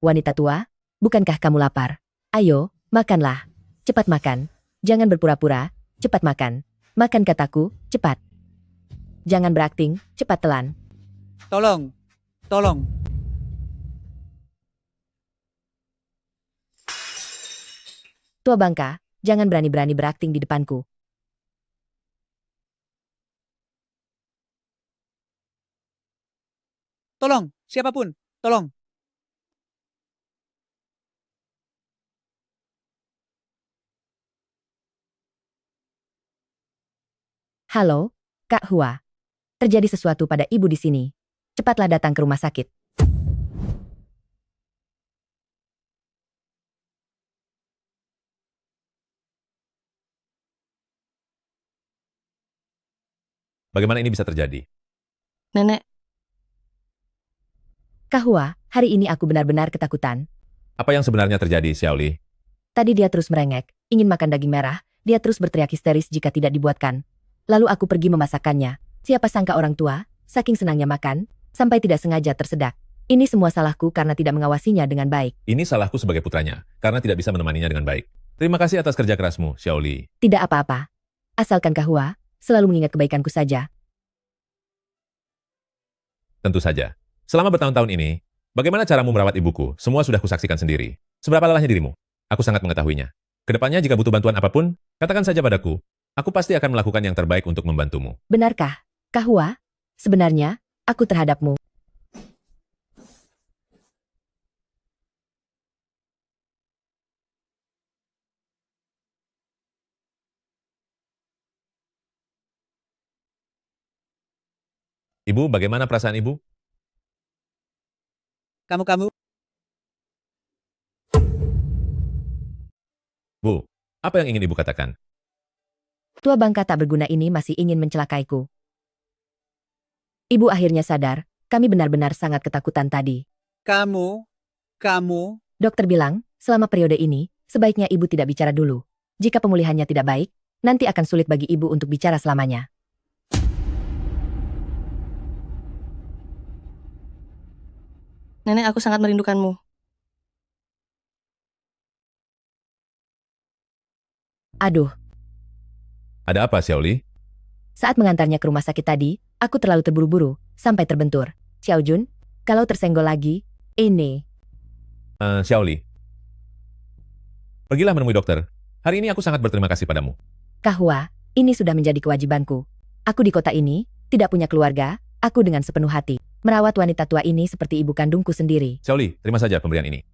Wanita tua, bukankah kamu lapar? Ayo, makanlah. Cepat makan. Jangan berpura-pura, cepat makan. Makan kataku, cepat. Jangan berakting, cepat telan. Tolong, tolong. Tua bangka, jangan berani-berani berakting di depanku. Tolong, siapapun, tolong. Halo, Kak Hua. Terjadi sesuatu pada ibu di sini. Cepatlah datang ke rumah sakit. Bagaimana ini bisa terjadi? Nenek, Kak Hua, hari ini aku benar-benar ketakutan. Apa yang sebenarnya terjadi, Xiaoli? Tadi dia terus merengek, ingin makan daging merah, dia terus berteriak histeris jika tidak dibuatkan. Lalu aku pergi memasakkannya. Siapa sangka orang tua, saking senangnya makan, sampai tidak sengaja tersedak. Ini semua salahku karena tidak mengawasinya dengan baik. Ini salahku sebagai putranya, karena tidak bisa menemaninya dengan baik. Terima kasih atas kerja kerasmu, Xiaoli. Tidak apa-apa. Asalkan Kak Hua selalu mengingat kebaikanku saja. Tentu saja. Selama bertahun-tahun ini, bagaimana caramu merawat ibuku? Semua sudah kusaksikan sendiri. Seberapa lelahnya dirimu? Aku sangat mengetahuinya. Kedepannya jika butuh bantuan apapun, katakan saja padaku. Aku pasti akan melakukan yang terbaik untuk membantumu. Benarkah, Kak Hua? Sebenarnya, aku terhadapmu. Ibu, bagaimana perasaan ibu? Kamu. Bu, apa yang ingin ibu katakan? Tua bangka tak berguna ini masih ingin mencelakaiku. Ibu akhirnya sadar, kami benar-benar sangat ketakutan tadi. Kamu. Dokter bilang, selama periode ini, sebaiknya ibu tidak bicara dulu. Jika pemulihannya tidak baik, nanti akan sulit bagi ibu untuk bicara selamanya. nenek aku sangat merindukanmu. Aduh, Ada apa, Xiaoli? saat mengantarnya ke rumah sakit tadi, aku terlalu terburu-buru, sampai terbentur. Xiao Jun, kalau tersenggol lagi, ini. Xiaoli. Pergilah menemui dokter. Hari ini aku sangat berterima kasih padamu. Kak Hua, ini sudah menjadi kewajibanku. Aku di kota ini, tidak punya keluarga, aku dengan sepenuh hati. Merawat wanita tua ini seperti ibu kandungku sendiri. Xiaoli, terima saja pemberian ini.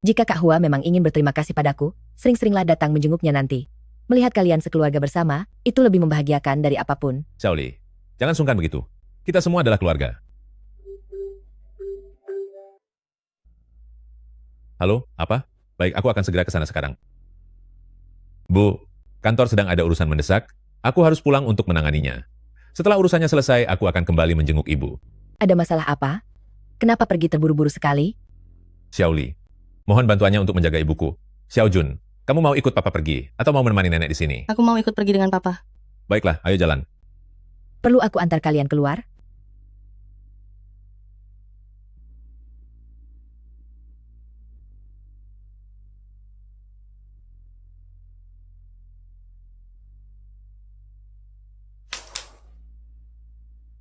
Jika Kak Hua memang ingin berterima kasih padaku, sering-seringlah datang menjenguknya nanti. Melihat kalian sekeluarga bersama, itu lebih membahagiakan dari apapun. Xiaoli, jangan sungkan begitu. Kita semua adalah keluarga. Halo, apa? Baik, aku akan segera ke sana sekarang. Bu, kantor sedang ada urusan mendesak. Aku harus pulang untuk menanganinya. Setelah urusannya selesai, aku akan kembali menjenguk ibu. Ada masalah apa? Kenapa pergi terburu-buru sekali? Xiaoli, mohon bantuannya untuk menjaga ibuku. Xiao Jun, kamu mau ikut papa pergi atau mau menemani nenek di sini? Aku mau ikut pergi dengan papa. Baiklah, ayo jalan. Perlu aku antar kalian keluar?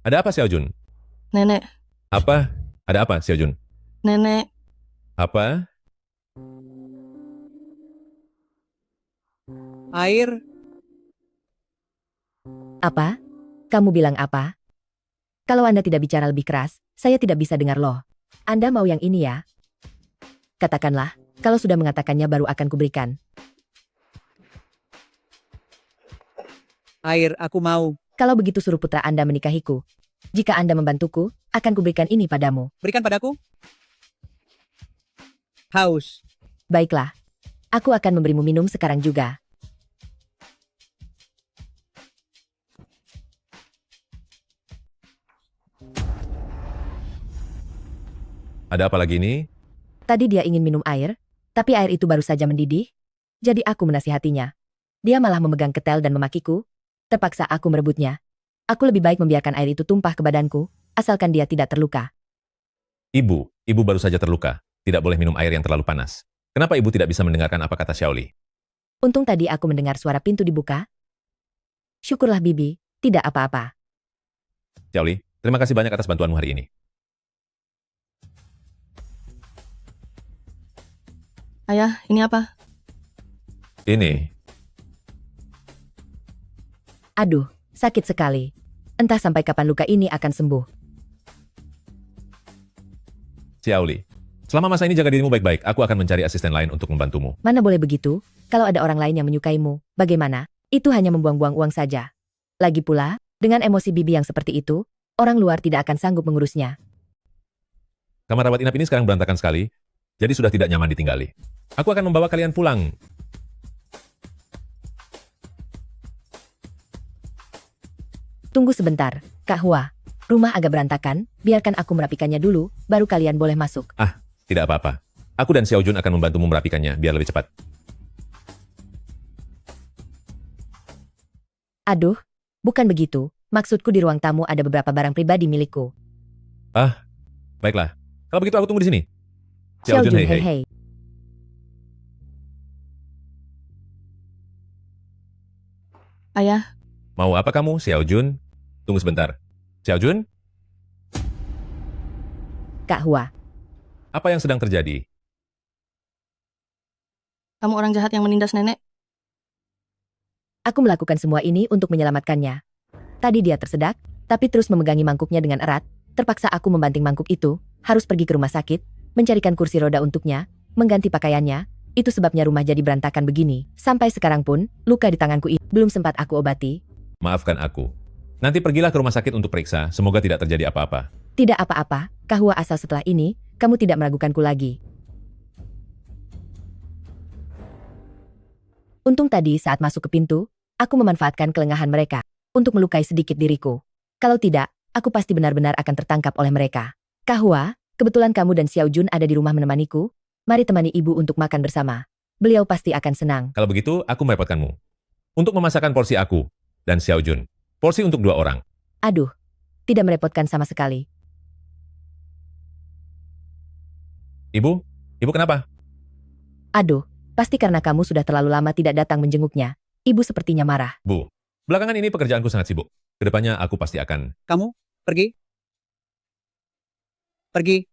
Ada apa, Xiao Jun? Nenek, Apa? Ada apa, Xiao Jun? nenek, Apa? Air. Apa? Kamu bilang apa? Kalau Anda tidak bicara lebih keras, saya tidak bisa dengar loh. Anda mau yang ini ya? Katakanlah, kalau sudah mengatakannya baru akan kuberikan. Air, aku mau. Kalau begitu suruh putra Anda menikahiku. Jika Anda membantuku, akan kuberikan ini padamu. Berikan padaku. Haus. Baiklah. Aku akan memberimu minum sekarang juga. Ada apa lagi ini? Tadi dia ingin minum air, tapi air itu baru saja mendidih. Jadi aku menasihatinya. Dia malah memegang ketel dan memakiku. Terpaksa aku merebutnya. Aku lebih baik membiarkan air itu tumpah ke badanku, asalkan dia tidak terluka. Ibu baru saja terluka. Tidak boleh minum air yang terlalu panas. Kenapa ibu tidak bisa mendengarkan apa kata Xiaoli? Untung tadi aku mendengar suara pintu dibuka. Syukurlah Bibi, tidak apa-apa. Xiaoli, terima kasih banyak atas bantuanmu hari ini. Ayah, ini apa? Ini, Aduh, sakit sekali. Entah sampai kapan luka ini akan sembuh. Xiaoli. Selama masa ini jaga dirimu baik-baik, aku akan mencari asisten lain untuk membantumu. Mana boleh begitu? Kalau ada orang lain yang menyukaimu, bagaimana? Itu hanya membuang-buang uang saja. Lagi pula, dengan emosi Bibi yang seperti itu, orang luar tidak akan sanggup mengurusnya. Kamar rawat inap ini sekarang berantakan sekali, jadi sudah tidak nyaman ditinggali. Aku akan membawa kalian pulang. Tunggu sebentar, Kak Hua. Rumah agak berantakan, biarkan aku merapikannya dulu, baru kalian boleh masuk. Tidak apa-apa. Aku dan Xiao Jun akan membantumu merapikannya biar lebih cepat. Aduh, bukan begitu. Maksudku di ruang tamu ada beberapa barang pribadi milikku. Baiklah. Kalau begitu aku tunggu di sini. Xiao Jun, hei. hei. Ayah, Mau apa kamu, Xiao Jun? Tunggu sebentar. Xiao Jun, Kak Hua. apa yang sedang terjadi? kamu orang jahat yang menindas nenek. Aku melakukan semua ini untuk menyelamatkannya. Tadi dia tersedak, tapi terus memegangi mangkuknya dengan erat. Terpaksa aku membanting mangkuk itu, harus pergi ke rumah sakit, mencarikan kursi roda untuknya, mengganti pakaiannya. Itu sebabnya rumah jadi berantakan begini. Sampai sekarang pun, luka di tanganku ini belum sempat aku obati. Maafkan aku. Nanti pergilah ke rumah sakit untuk periksa, semoga tidak terjadi apa-apa. Tidak apa-apa, Kak Hua, asal setelah ini, kamu tidak meragukanku lagi. Untung tadi saat masuk ke pintu, aku memanfaatkan kelengahan mereka untuk melukai sedikit diriku. Kalau tidak, aku pasti benar-benar akan tertangkap oleh mereka. Kak Hua, kebetulan kamu dan Xiao Jun ada di rumah menemaniku. Mari temani ibu untuk makan bersama. Beliau pasti akan senang. Kalau begitu, aku merepotkanmu. Untuk memasakkan porsi aku dan Xiao Jun. Porsi untuk 2 orang. Aduh, tidak merepotkan sama sekali. Ibu kenapa? Aduh, pasti karena kamu sudah terlalu lama tidak datang menjenguknya. Ibu sepertinya marah. Bu, belakangan ini pekerjaanku sangat sibuk. Kedepannya aku pasti akan... Kamu pergi. Pergi.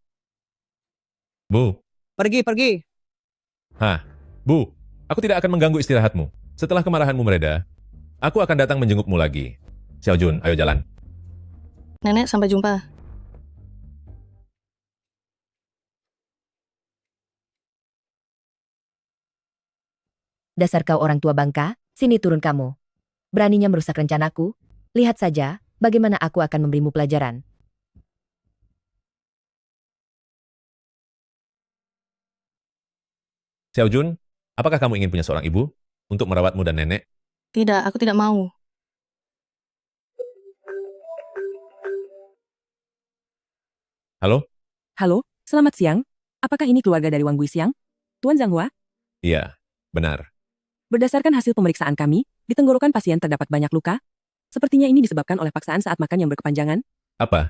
Bu, Pergi. Bu, aku tidak akan mengganggu istirahatmu. Setelah kemarahanmu mereda, aku akan datang menjengukmu lagi. Xiao Jun, ayo jalan. Nenek, sampai jumpa. Dasar kau orang tua bangka, sini turun kamu. Beraninya merusak rencanaku? Lihat saja, bagaimana aku akan memberimu pelajaran. Xiao Jun, apakah kamu ingin punya seorang ibu untuk merawatmu dan nenek? Tidak, aku tidak mau. Halo? Halo, selamat siang. Apakah ini keluarga dari Wang Guisiang? Tuan Zhanghua, Iya, benar. berdasarkan hasil pemeriksaan kami, di tenggorokan pasien terdapat banyak luka. Sepertinya ini disebabkan oleh paksaan saat makan yang berkepanjangan. Apa?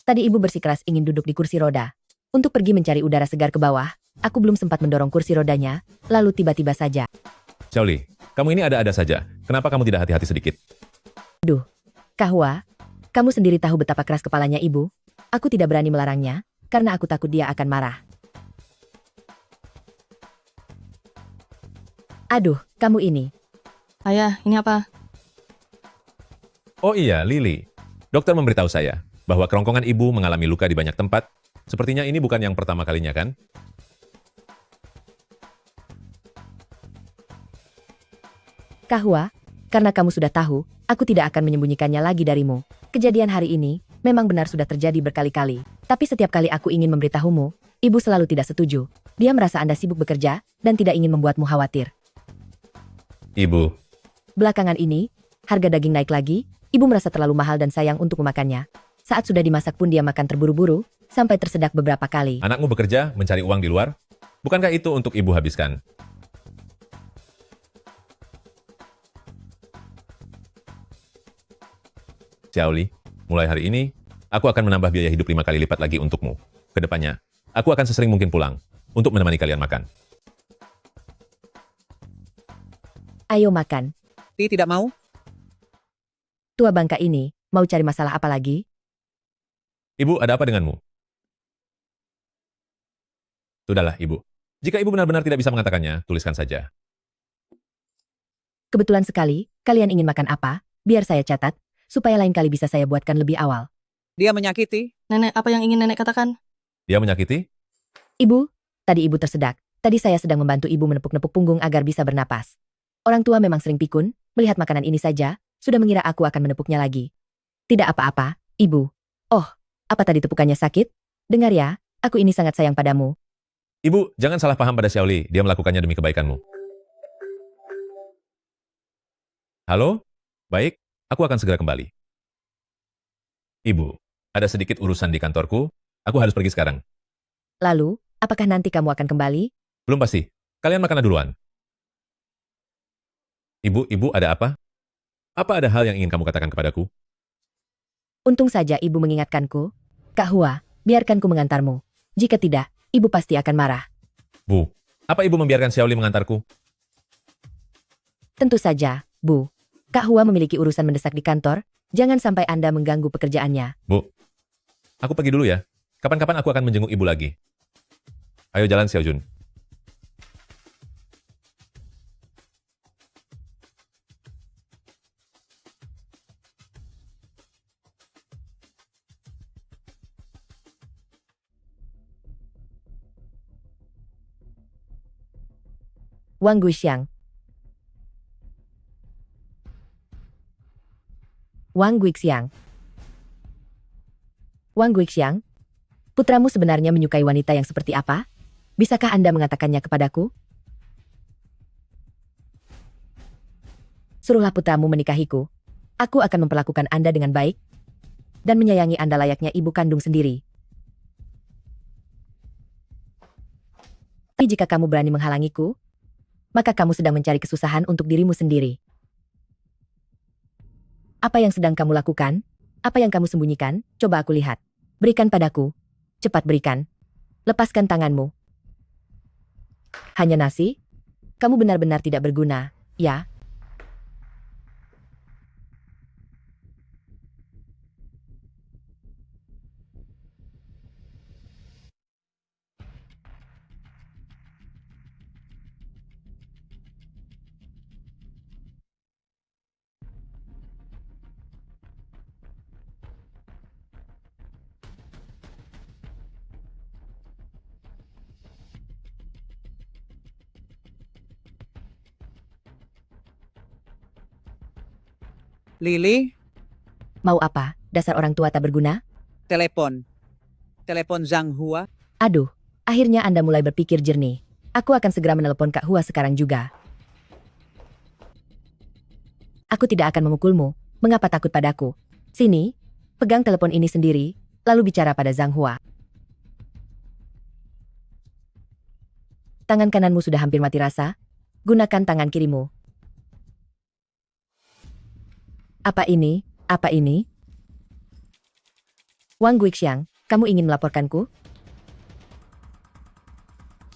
Tadi ibu bersikeras ingin duduk di kursi roda. Untuk pergi mencari udara segar ke bawah, aku belum sempat mendorong kursi rodanya, lalu tiba-tiba saja. Xiaoli, kamu ini ada-ada saja. Kenapa kamu tidak hati-hati sedikit? Kak Hua, kamu sendiri tahu betapa keras kepalanya ibu. Aku tidak berani melarangnya, karena aku takut dia akan marah. Aduh, kamu ini. Ayah, ini apa? Oh iya, Lily. Dokter memberitahu saya bahwa kerongkongan ibu mengalami luka di banyak tempat. Sepertinya ini bukan yang pertama kalinya, kan? Kak Hua, karena kamu sudah tahu, aku tidak akan menyembunyikannya lagi darimu. Kejadian hari ini memang benar sudah terjadi berkali-kali. Tapi setiap kali aku ingin memberitahumu, ibu selalu tidak setuju. Dia merasa Anda sibuk bekerja dan tidak ingin membuatmu khawatir. Ibu, Belakangan ini, harga daging naik lagi, ibu merasa terlalu mahal dan sayang untuk memakannya. Saat sudah dimasak pun dia makan terburu-buru, sampai tersedak beberapa kali. Anakmu bekerja, mencari uang di luar? Bukankah itu untuk ibu habiskan? Xiaoli, mulai hari ini, aku akan menambah biaya hidup 5 kali lipat lagi untukmu. Kedepannya, aku akan sesering mungkin pulang untuk menemani kalian makan. Ayo makan. Ti tidak mau? Tua bangka ini, mau cari masalah apa lagi? Ibu, ada apa denganmu? Sudahlah, Ibu. Jika Ibu benar-benar tidak bisa mengatakannya, tuliskan saja. Kebetulan sekali, kalian ingin makan apa? Biar saya catat, supaya lain kali bisa saya buatkan lebih awal. Dia menyakiti. Nenek, apa yang ingin nenek katakan? Dia menyakiti? Ibu, tadi ibu tersedak. Tadi saya sedang membantu ibu menepuk-nepuk punggung agar bisa bernapas. Orang tua memang sering pikun, melihat makanan ini saja, sudah mengira aku akan menepuknya lagi. Tidak apa-apa, ibu. Oh, apa tadi tepukannya sakit? Dengar ya, aku ini sangat sayang padamu. Ibu, jangan salah paham pada Xiaoli, dia melakukannya demi kebaikanmu. Halo? Baik, aku akan segera kembali. Ibu, ada sedikit urusan di kantorku, aku harus pergi sekarang. Lalu, apakah nanti kamu akan kembali? Belum pasti, kalian makanlah duluan. Ibu, ada apa? Apa ada hal yang ingin kamu katakan kepadaku? Untung saja ibu mengingatkanku. Kak Hua, biarkanku mengantarmu. Jika tidak, ibu pasti akan marah. Bu, apa ibu membiarkan Xiaoli mengantarku? Tentu saja, Bu. Kak Hua memiliki urusan mendesak di kantor, jangan sampai Anda mengganggu pekerjaannya. Bu, aku pergi dulu ya. Kapan-kapan aku akan menjenguk ibu lagi. Ayo jalan, Xiaojun. Wang Guixiang. Wang Guixiang. Wang Guixiang, putramu sebenarnya menyukai wanita yang seperti apa? Bisakah Anda mengatakannya kepadaku? Suruhlah putramu menikahiku. Aku akan memperlakukan Anda dengan baik dan menyayangi Anda layaknya ibu kandung sendiri. Tapi jika kamu berani menghalangiku, maka kamu sedang mencari kesusahan untuk dirimu sendiri. Apa yang sedang kamu lakukan? Apa yang kamu sembunyikan? Coba aku lihat. Berikan padaku. Cepat berikan. Lepaskan tanganmu. Hanya nasi? Kamu benar-benar tidak berguna, ya? Lili, Mau apa? Dasar orang tua tak berguna? telepon. Telepon Zhang Hua. Aduh, akhirnya Anda mulai berpikir jernih. Aku akan segera menelepon Kak Hua sekarang juga. Aku tidak akan memukulmu. Mengapa takut padaku? Sini, pegang telepon ini sendiri, lalu bicara pada Zhang Hua. Tangan kananmu sudah hampir mati rasa. Gunakan tangan kirimu. Apa ini? Apa ini? Wang Guixiang, kamu ingin melaporkanku?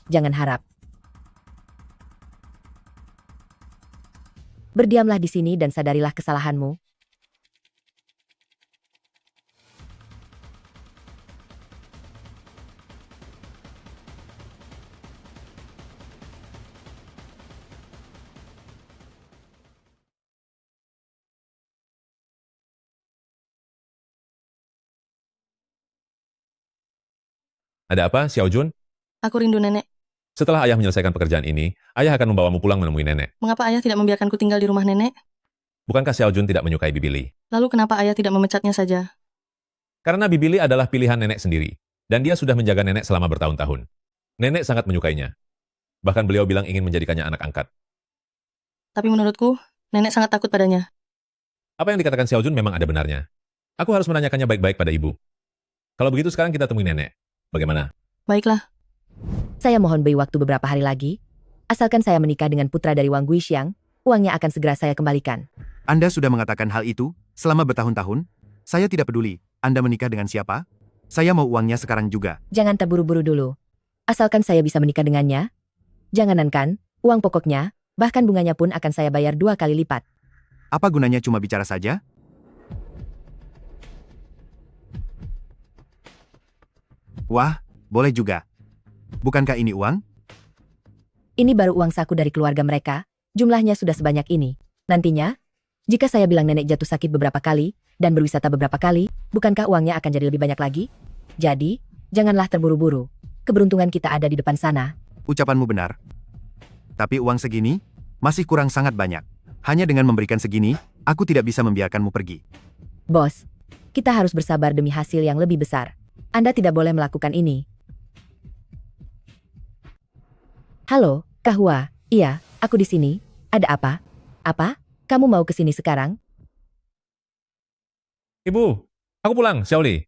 Jangan harap. Berdiamlah di sini dan sadarilah kesalahanmu. Ada apa, Xiaojun? Aku rindu nenek. Setelah ayah menyelesaikan pekerjaan ini, ayah akan membawamu pulang menemui nenek. Mengapa ayah tidak membiarkanku tinggal di rumah nenek? Bukankah Xiaojun tidak menyukai Bibili? Lalu kenapa ayah tidak memecatnya saja? Karena Bibili adalah pilihan nenek sendiri, dan dia sudah menjaga nenek selama bertahun-tahun. Nenek sangat menyukainya. Bahkan beliau bilang ingin menjadikannya anak angkat. Tapi menurutku, nenek sangat takut padanya. Apa yang dikatakan Xiaojun memang ada benarnya. Aku harus menanyakannya baik-baik pada ibu. Kalau begitu sekarang kita temui nenek. Bagaimana? Baiklah, Saya mohon beri waktu beberapa hari lagi. Asalkan saya menikah dengan putra dari Wang Guixiang, uangnya akan segera saya kembalikan. Anda sudah mengatakan hal itu selama bertahun-tahun. Saya tidak peduli Anda menikah dengan siapa. Saya mau uangnya sekarang juga. Jangan terburu-buru dulu. Asalkan saya bisa menikah dengannya. Jangankan, uang pokoknya, bahkan bunganya pun akan saya bayar 2 kali lipat. Apa gunanya cuma bicara saja? Wah, boleh juga. Bukankah ini uang? Ini baru uang saku dari keluarga mereka, jumlahnya sudah sebanyak ini. Nantinya, jika saya bilang nenek jatuh sakit beberapa kali, dan berwisata beberapa kali, bukankah uangnya akan jadi lebih banyak lagi? Jadi, janganlah terburu-buru. Keberuntungan kita ada di depan sana. Ucapanmu benar. Tapi uang segini, masih kurang sangat banyak. Hanya dengan memberikan segini, aku tidak bisa membiarkanmu pergi. Bos, kita harus bersabar demi hasil yang lebih besar. Anda tidak boleh melakukan ini. Halo, Kak Hua. Iya, aku di sini. Ada apa? Apa? Kamu mau ke sini sekarang? Ibu, aku pulang, Xiaoli.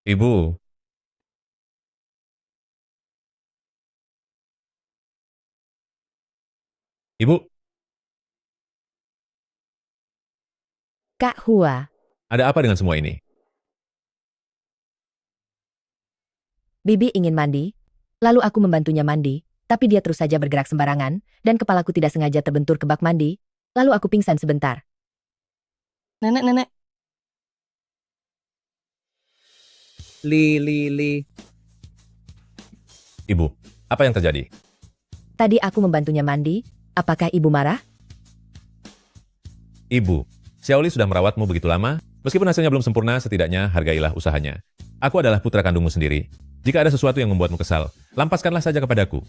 Ibu. Ibu, Kak Hua, ada apa dengan semua ini? Bibi ingin mandi. Lalu aku membantunya mandi, tapi dia terus saja bergerak sembarangan, dan kepalaku tidak sengaja terbentur ke bak mandi. Lalu aku pingsan sebentar. nenek. Li. Ibu, apa yang terjadi? Tadi aku membantunya mandi. Apakah ibu marah? Ibu, Xiaoli sudah merawatmu begitu lama, meskipun hasilnya belum sempurna, setidaknya hargailah usahanya. Aku adalah putra kandungmu sendiri. Jika ada sesuatu yang membuatmu kesal, lampaskanlah saja kepadaku.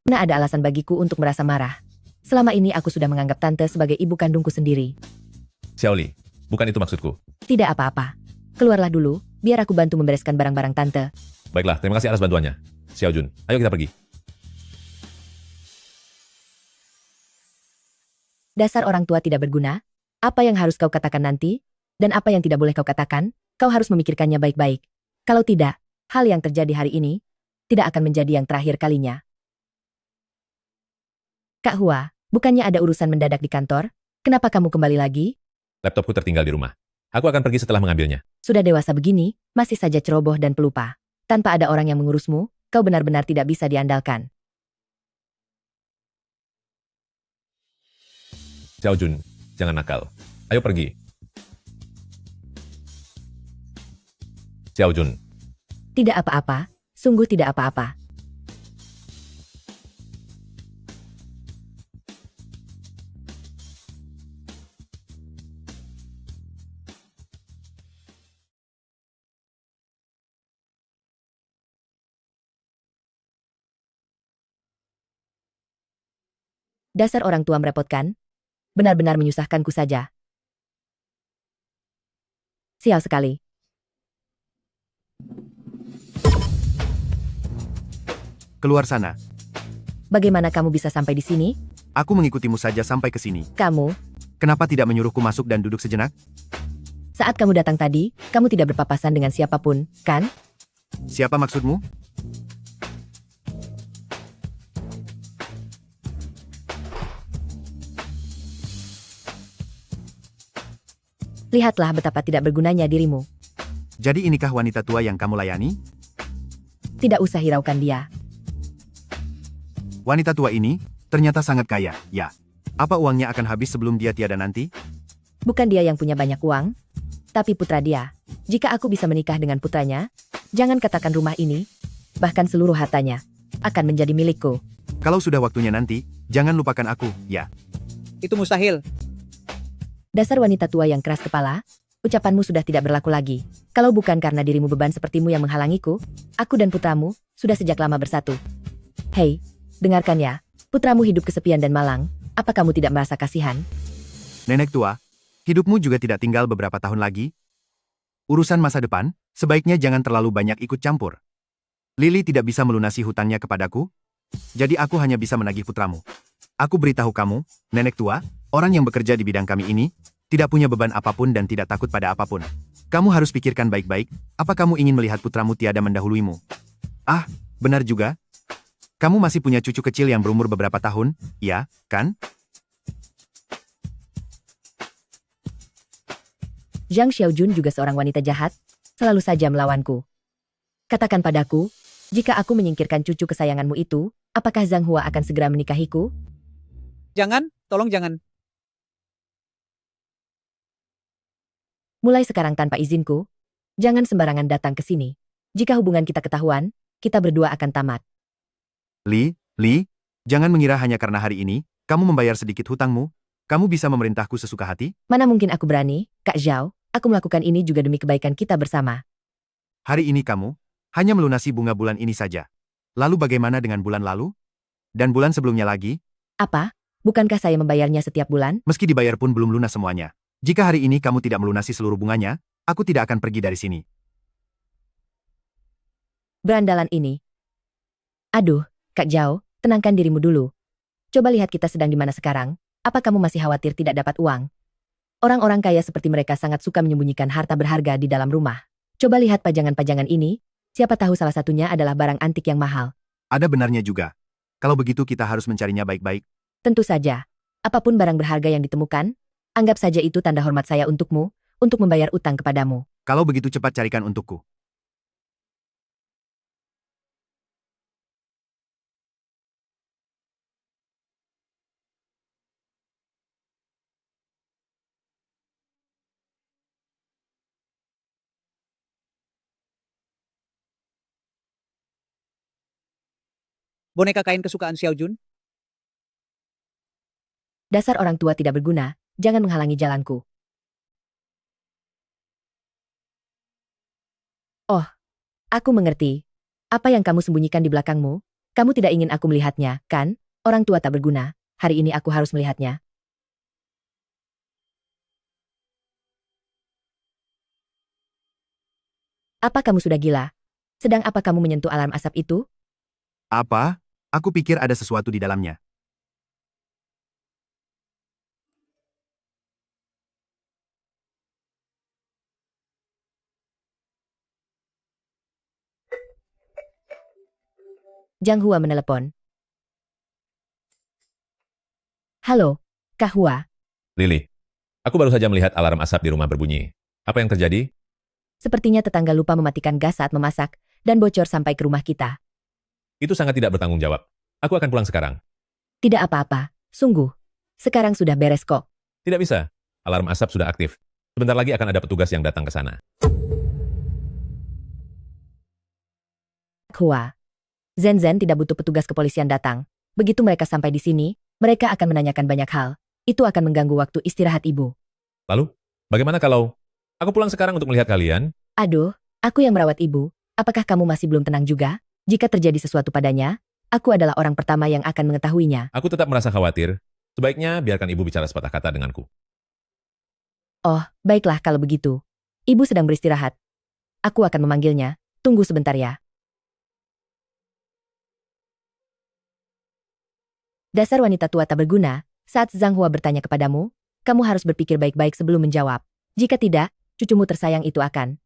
Mana ada alasan bagiku untuk merasa marah. Selama ini aku sudah menganggap tante sebagai ibu kandungku sendiri. Xiaoli, bukan itu maksudku. Tidak apa-apa. Keluarlah dulu, biar aku bantu membereskan barang-barang tante. Baiklah, terima kasih atas bantuannya. Xiaojun, ayo kita pergi. Dasar orang tua tidak berguna. Apa yang harus kau katakan nanti? Dan apa yang tidak boleh kau katakan? Kau harus memikirkannya baik-baik. Kalau tidak, hal yang terjadi hari ini tidak akan menjadi yang terakhir kalinya. Kak Hua, bukannya ada urusan mendadak di kantor? Kenapa kamu kembali lagi? Laptopku tertinggal di rumah. Aku akan pergi setelah mengambilnya. Sudah dewasa begini, masih saja ceroboh dan pelupa. Tanpa ada orang yang mengurusmu, kau benar-benar tidak bisa diandalkan. Xiaojun, jangan nakal. Ayo pergi. Xiaojun, Tidak apa-apa, sungguh tidak apa-apa. Dasar orang tua merepotkan. Benar-benar menyusahkanku saja. Sial sekali. Keluar sana. Bagaimana kamu bisa sampai di sini? Aku mengikutimu saja sampai ke sini. Kamu, Kenapa tidak menyuruhku masuk dan duduk sejenak? saat kamu datang tadi, kamu tidak berpapasan dengan siapapun, kan? Siapa maksudmu? Lihatlah betapa tidak bergunanya dirimu. Jadi inikah wanita tua yang kamu layani? Tidak usah hiraukan dia. Wanita tua ini ternyata sangat kaya, ya. Apa uangnya akan habis sebelum dia tiada nanti? Bukan dia yang punya banyak uang, tapi putra dia. Jika aku bisa menikah dengan putranya, jangan katakan rumah ini, bahkan seluruh hartanya, akan menjadi milikku. Kalau sudah waktunya nanti, jangan lupakan aku, ya. Itu mustahil. Dasar wanita tua yang keras kepala, ucapanmu sudah tidak berlaku lagi. Kalau bukan karena dirimu beban sepertimu yang menghalangiku, aku dan putramu sudah sejak lama bersatu. Hei, dengarkan ya, putramu hidup kesepian dan malang, apa kamu tidak merasa kasihan? Nenek tua, hidupmu juga tidak tinggal beberapa tahun lagi. Urusan masa depan, sebaiknya jangan terlalu banyak ikut campur. Lily tidak bisa melunasi hutangnya kepadaku, jadi aku hanya bisa menagih putramu. Aku beritahu kamu, nenek tua, orang yang bekerja di bidang kami ini, tidak punya beban apapun dan tidak takut pada apapun. Kamu harus pikirkan baik-baik, apa kamu ingin melihat putramu tiada mendahuluimu? Ah, benar juga. Kamu masih punya cucu kecil yang berumur beberapa tahun, ya, kan? Zhang Xiaojun juga seorang wanita jahat, selalu saja melawanku. Katakan padaku, jika aku menyingkirkan cucu kesayanganmu itu, apakah Zhang Hua akan segera menikahiku? Jangan, tolong jangan. Mulai sekarang tanpa izinku, jangan sembarangan datang ke sini. Jika hubungan kita ketahuan, kita berdua akan tamat. Li, jangan mengira hanya karena hari ini, kamu membayar sedikit hutangmu, kamu bisa memerintahku sesuka hati? Mana mungkin aku berani, Kak Zhao, aku melakukan ini juga demi kebaikan kita bersama. Hari ini kamu hanya melunasi bunga bulan ini saja. Lalu bagaimana dengan bulan lalu? Dan bulan sebelumnya lagi? Apa? Bukankah saya membayarnya setiap bulan? Meski dibayar pun belum lunas semuanya. Jika hari ini kamu tidak melunasi seluruh bunganya, aku tidak akan pergi dari sini. Berandalan ini. Aduh, Kak Zhao, tenangkan dirimu dulu. Coba lihat kita sedang di mana sekarang. Apa kamu masih khawatir tidak dapat uang? Orang-orang kaya seperti mereka sangat suka menyembunyikan harta berharga di dalam rumah. Coba lihat pajangan-pajangan ini. Siapa tahu salah satunya adalah barang antik yang mahal. Ada benarnya juga. Kalau begitu kita harus mencarinya baik-baik. Tentu saja. Apapun barang berharga yang ditemukan, anggap saja itu tanda hormat saya untukmu, untuk membayar utang kepadamu. Kalau begitu cepat carikan untukku. Boneka kain kesukaan Xiaojun? Dasar orang tua tidak berguna, jangan menghalangi jalanku. Oh, aku mengerti. Apa yang kamu sembunyikan di belakangmu? Kamu tidak ingin aku melihatnya, kan? Orang tua tak berguna, hari ini aku harus melihatnya. Apa kamu sudah gila? Sedang apa kamu menyentuh alarm asap itu? Apa? Aku pikir ada sesuatu di dalamnya. Zhang Hua menelepon. Halo, Kak Hua. Lily, aku baru saja melihat alarm asap di rumah berbunyi. Apa yang terjadi? Sepertinya tetangga lupa mematikan gas saat memasak, dan bocor sampai ke rumah kita. Itu sangat tidak bertanggung jawab. Aku akan pulang sekarang. Tidak apa-apa, sungguh. Sekarang sudah beres kok. Tidak bisa. Alarm asap sudah aktif. Sebentar lagi akan ada petugas yang datang ke sana. Hua. Zen tidak butuh petugas kepolisian datang. Begitu mereka sampai di sini, mereka akan menanyakan banyak hal. Itu akan mengganggu waktu istirahat ibu. Lalu, bagaimana kalau aku pulang sekarang untuk melihat kalian? Aduh, aku yang merawat ibu. Apakah kamu masih belum tenang juga? Jika terjadi sesuatu padanya, aku adalah orang pertama yang akan mengetahuinya. Aku tetap merasa khawatir. Sebaiknya biarkan ibu bicara sepatah kata denganku. Oh, baiklah kalau begitu. Ibu sedang beristirahat. Aku akan memanggilnya. Tunggu sebentar ya. Dasar wanita tua tak berguna, saat Zhang Hua bertanya kepadamu, kamu harus berpikir baik-baik sebelum menjawab. Jika tidak, cucumu tersayang itu akan.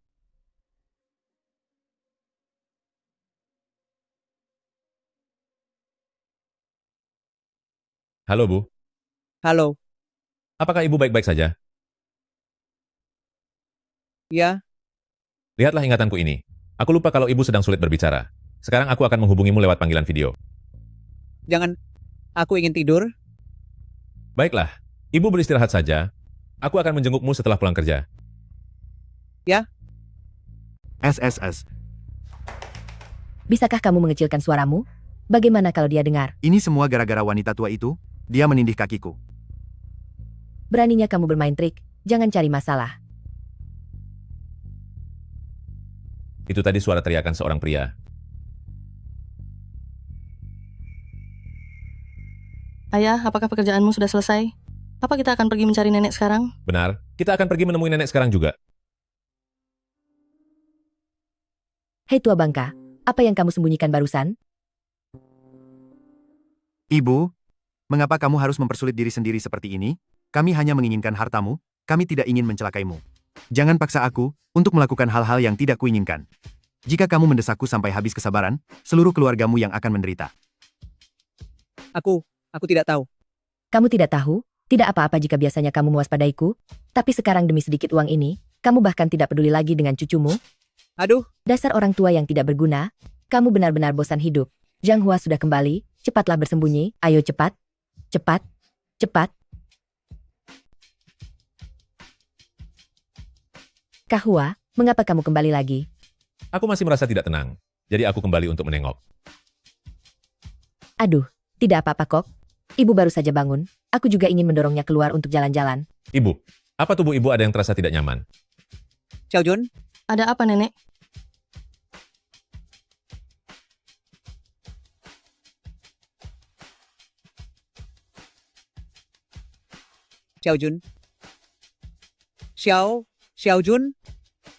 Halo, Bu. Halo. Apakah ibu baik-baik saja? Ya, Lihatlah ingatanku ini. Aku lupa kalau ibu sedang sulit berbicara. Sekarang aku akan menghubungimu lewat panggilan video. jangan. Aku ingin tidur. Baiklah, ibu beristirahat saja. Aku akan menjengukmu setelah pulang kerja. SSS. Bisakah kamu mengecilkan suaramu? Bagaimana kalau dia dengar? Ini semua gara-gara wanita tua itu, dia menindih kakiku. Beraninya kamu bermain trik, jangan cari masalah. Itu tadi suara teriakan seorang pria. Ayah, apakah pekerjaanmu sudah selesai? Apa kita akan pergi mencari nenek sekarang? Benar, kita akan pergi menemui nenek sekarang juga. Hei tua bangka, apa yang kamu sembunyikan barusan? Ibu, mengapa kamu harus mempersulit diri sendiri seperti ini? Kami hanya menginginkan hartamu. kami tidak ingin mencelakaimu. Jangan paksa aku untuk melakukan hal-hal yang tidak kuinginkan. Jika kamu mendesakku sampai habis kesabaran, seluruh keluargamu yang akan menderita. Aku tidak tahu. Kamu tidak tahu? Tidak apa-apa jika biasanya kamu mewaspadaiku, tapi sekarang demi sedikit uang ini, kamu bahkan tidak peduli lagi dengan cucumu? Aduh, Dasar orang tua yang tidak berguna, kamu benar-benar bosan hidup. Zhang Hua sudah kembali, cepatlah bersembunyi, ayo cepat. Cepat, cepat. Kak Hua, mengapa kamu kembali lagi? Aku masih merasa tidak tenang, jadi aku kembali untuk menengok. Aduh, tidak apa-apa kok. Ibu baru saja bangun, aku juga ingin mendorongnya keluar untuk jalan-jalan. Ibu, apa tubuh ibu ada yang terasa tidak nyaman? Xiao Jun, Ada apa, Nenek? Xiao Jun. Xiao Jun,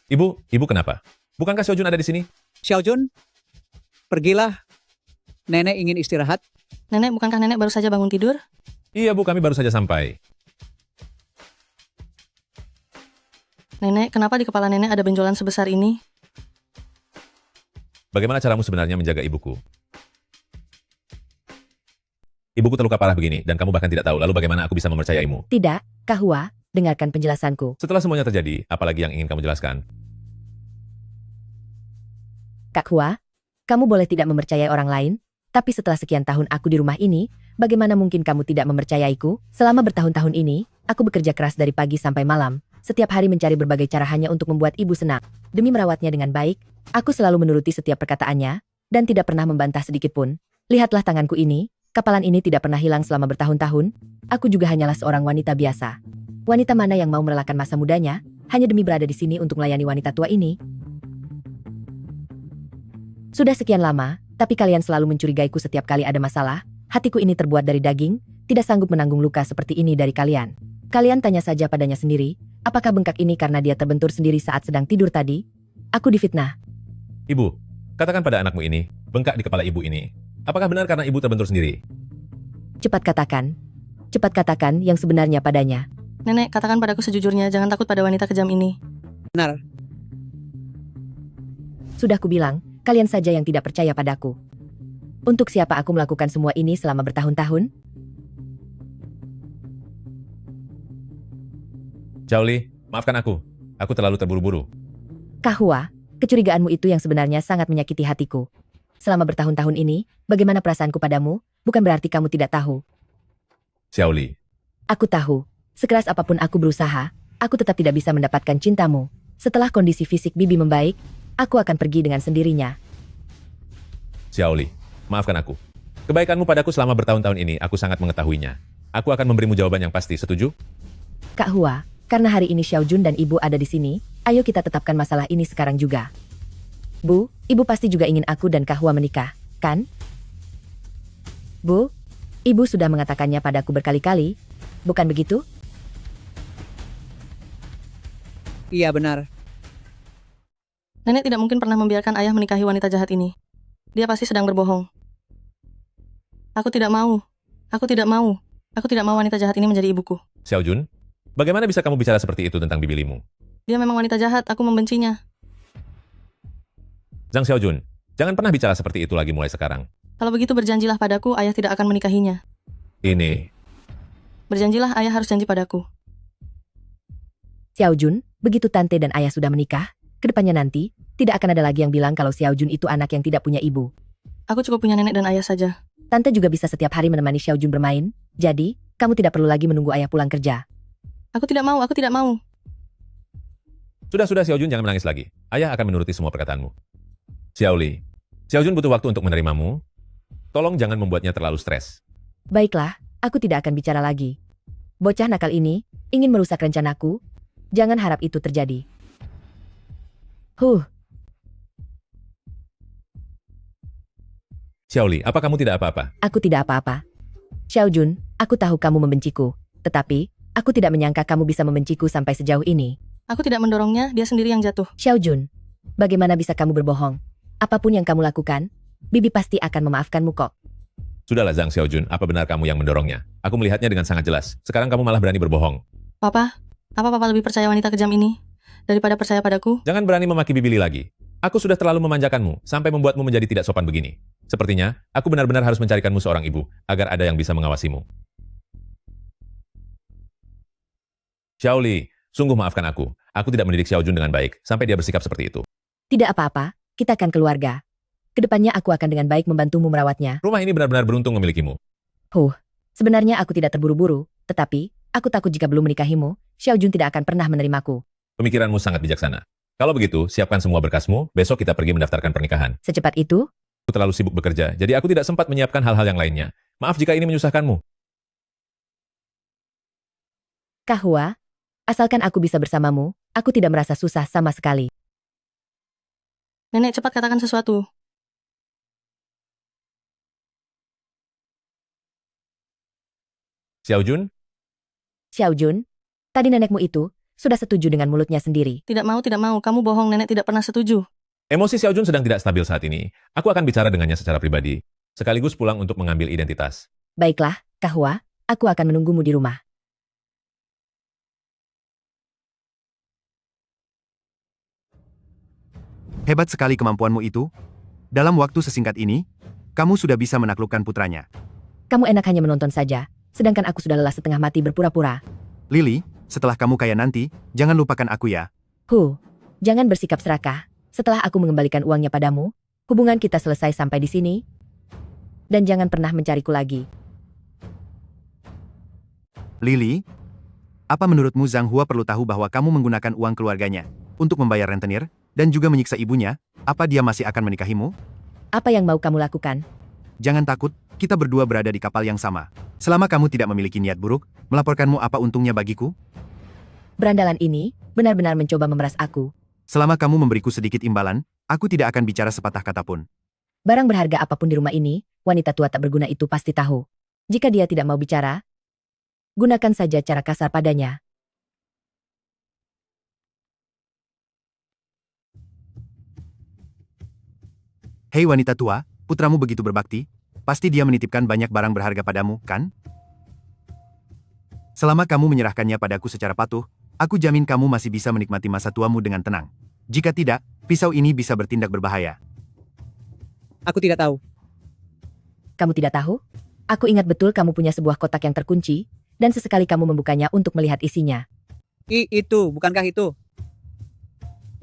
Ibu kenapa? Bukankah Xiaojun ada di sini? Xiao Jun. Pergilah. Nenek ingin istirahat. Nenek, bukankah Nenek baru saja bangun tidur? Iya Bu, kami baru saja sampai. Nenek, kenapa di kepala Nenek ada benjolan sebesar ini? Bagaimana caramu sebenarnya menjaga ibuku? Ibuku terluka parah begini, dan kamu bahkan tidak tahu, lalu bagaimana aku bisa mempercayaimu? Tidak, Kak Hua, dengarkan penjelasanku. Setelah semuanya terjadi, apalagi yang ingin kamu jelaskan? Kak Hua, kamu boleh tidak mempercayai orang lain, tapi setelah sekian tahun aku di rumah ini, bagaimana mungkin kamu tidak mempercayaiku? Selama bertahun-tahun ini, aku bekerja keras dari pagi sampai malam, setiap hari mencari berbagai cara hanya untuk membuat ibu senang. Demi merawatnya dengan baik, aku selalu menuruti setiap perkataannya, dan tidak pernah membantah sedikitpun. Lihatlah tanganku ini, kapalan ini tidak pernah hilang selama bertahun-tahun. Aku juga hanyalah seorang wanita biasa. Wanita mana yang mau merelakan masa mudanya, hanya demi berada di sini untuk melayani wanita tua ini? Sudah sekian lama, tapi kalian selalu mencurigaiku setiap kali ada masalah. Hatiku ini terbuat dari daging, tidak sanggup menanggung luka seperti ini dari kalian. Kalian tanya saja padanya sendiri, apakah bengkak ini karena dia terbentur sendiri saat sedang tidur tadi? Aku difitnah. Ibu, katakan pada anakmu ini, bengkak di kepala ibu ini. Apakah benar karena ibu terbentur sendiri? Cepat katakan yang sebenarnya padanya. Nenek, katakan padaku sejujurnya, jangan takut pada wanita kejam ini. Benar. Sudah kubilang, kalian saja yang tidak percaya padaku. Untuk siapa aku melakukan semua ini selama bertahun-tahun? Xiaoli, maafkan aku. Aku terlalu terburu-buru. Kak Hua, kecurigaanmu itu yang sebenarnya sangat menyakiti hatiku. Selama bertahun-tahun ini, bagaimana perasaanku padamu, bukan berarti kamu tidak tahu. Xiaoli, Aku tahu, sekeras apapun aku berusaha, aku tetap tidak bisa mendapatkan cintamu. Setelah kondisi fisik Bibi membaik, aku akan pergi dengan sendirinya. Xiaoli, maafkan aku. Kebaikanmu padaku selama bertahun-tahun ini, aku sangat mengetahuinya. Aku akan memberimu jawaban yang pasti, setuju? Kak Hua, karena hari ini Xiaojun dan ibu ada di sini, ayo kita tetapkan masalah ini sekarang juga. Bu, ibu pasti juga ingin aku dan Kak Hua menikah, kan? Bu, ibu sudah mengatakannya padaku berkali-kali, bukan begitu? Iya benar. Nenek tidak mungkin pernah membiarkan ayah menikahi wanita jahat ini. Dia pasti sedang berbohong. Aku tidak mau. Aku tidak mau. Aku tidak mau wanita jahat ini menjadi ibuku. Xiaojun, bagaimana bisa kamu bicara seperti itu tentang bibi Limu? Dia memang wanita jahat, aku membencinya. Zhang Xiaojun, jangan pernah bicara seperti itu lagi mulai sekarang. Kalau begitu berjanjilah padaku, ayah tidak akan menikahinya. Ini, Berjanjilah, ayah harus janji padaku. Xiaojun, begitu tante dan ayah sudah menikah, kedepannya nanti, tidak akan ada lagi yang bilang kalau Xiaojun itu anak yang tidak punya ibu. Aku cukup punya nenek dan ayah saja. Tante juga bisa setiap hari menemani Xiaojun bermain, jadi, kamu tidak perlu lagi menunggu ayah pulang kerja. Aku tidak mau, aku tidak mau. sudah Xiaojun, jangan menangis lagi. Ayah akan menuruti semua perkataanmu. Xiaoli, Xiaojun butuh waktu untuk menerimamu. Tolong jangan membuatnya terlalu stres. Baiklah, aku tidak akan bicara lagi. Bocah nakal ini, ingin merusak rencanaku. Jangan harap itu terjadi. Xiaoli, apa kamu tidak apa-apa? Aku tidak apa-apa. Xiaojun, aku tahu kamu membenciku. Tetapi, aku tidak menyangka kamu bisa membenciku sampai sejauh ini. Aku tidak mendorongnya, dia sendiri yang jatuh. Xiaojun, bagaimana bisa kamu berbohong? Apapun yang kamu lakukan, Bibi pasti akan memaafkanmu kok. Sudahlah Zhang Xiaojun, apa benar kamu yang mendorongnya? Aku melihatnya dengan sangat jelas. Sekarang kamu malah berani berbohong. Papa, Apa papa lebih percaya wanita kejam ini daripada percaya padaku? Jangan berani memaki Bibili lagi. Aku sudah terlalu memanjakanmu, sampai membuatmu menjadi tidak sopan begini. Sepertinya, aku benar-benar harus mencarikanmu seorang ibu, agar ada yang bisa mengawasimu. Xiaoli, sungguh maafkan aku. Aku tidak mendidik Xiaojun dengan baik, sampai dia bersikap seperti itu. Tidak apa-apa, kita kan keluarga. Kedepannya aku akan dengan baik membantumu merawatnya. Rumah ini benar-benar beruntung memilikimu. Sebenarnya aku tidak terburu-buru, tetapi aku takut jika belum menikahimu, Xiaojun tidak akan pernah menerima aku. Pemikiranmu sangat bijaksana. Kalau begitu, siapkan semua berkasmu, besok kita pergi mendaftarkan pernikahan. Secepat itu, Aku terlalu sibuk bekerja, jadi aku tidak sempat menyiapkan hal-hal yang lainnya. Maaf jika ini menyusahkanmu. Kahwa, asalkan aku bisa bersamamu, aku tidak merasa susah sama sekali. Nenek, cepat katakan sesuatu. Xiaojun, Xiaojun, tadi nenekmu itu sudah setuju dengan mulutnya sendiri. Tidak mau, kamu bohong, nenek tidak pernah setuju. emosi Xiaojun sedang tidak stabil saat ini. Aku akan bicara dengannya secara pribadi, sekaligus pulang untuk mengambil identitas. Baiklah, Kahwa, aku akan menunggumu di rumah. Hebat sekali kemampuanmu itu. Dalam waktu sesingkat ini, kamu sudah bisa menaklukkan putranya. Kamu enak hanya menonton saja, sedangkan aku sudah lelah setengah mati berpura-pura. Lily, setelah kamu kaya nanti, jangan lupakan aku ya. Jangan bersikap serakah. Setelah aku mengembalikan uangnya padamu, hubungan kita selesai sampai di sini. Dan jangan pernah mencariku lagi. Lily, apa menurutmu Zhang Hua perlu tahu bahwa kamu menggunakan uang keluarganya untuk membayar rentenir dan juga menyiksa ibunya? Apa dia masih akan menikahimu? Apa yang mau kamu lakukan? Jangan takut, kita berdua berada di kapal yang sama. Selama kamu tidak memiliki niat buruk, melaporkanmu apa untungnya bagiku? Berandalan ini benar-benar mencoba memeras aku. Selama kamu memberiku sedikit imbalan, aku tidak akan bicara sepatah kata pun. Barang berharga apapun di rumah ini, wanita tua tak berguna itu pasti tahu. Jika dia tidak mau bicara, gunakan saja cara kasar padanya. Hei wanita tua, putramu begitu berbakti, pasti dia menitipkan banyak barang berharga padamu, kan? Selama kamu menyerahkannya padaku secara patuh, aku jamin kamu masih bisa menikmati masa tuamu dengan tenang. Jika tidak, pisau ini bisa bertindak berbahaya. Aku tidak tahu. Kamu tidak tahu? Aku ingat betul kamu punya sebuah kotak yang terkunci, dan sesekali kamu membukanya untuk melihat isinya. Itu, bukankah itu?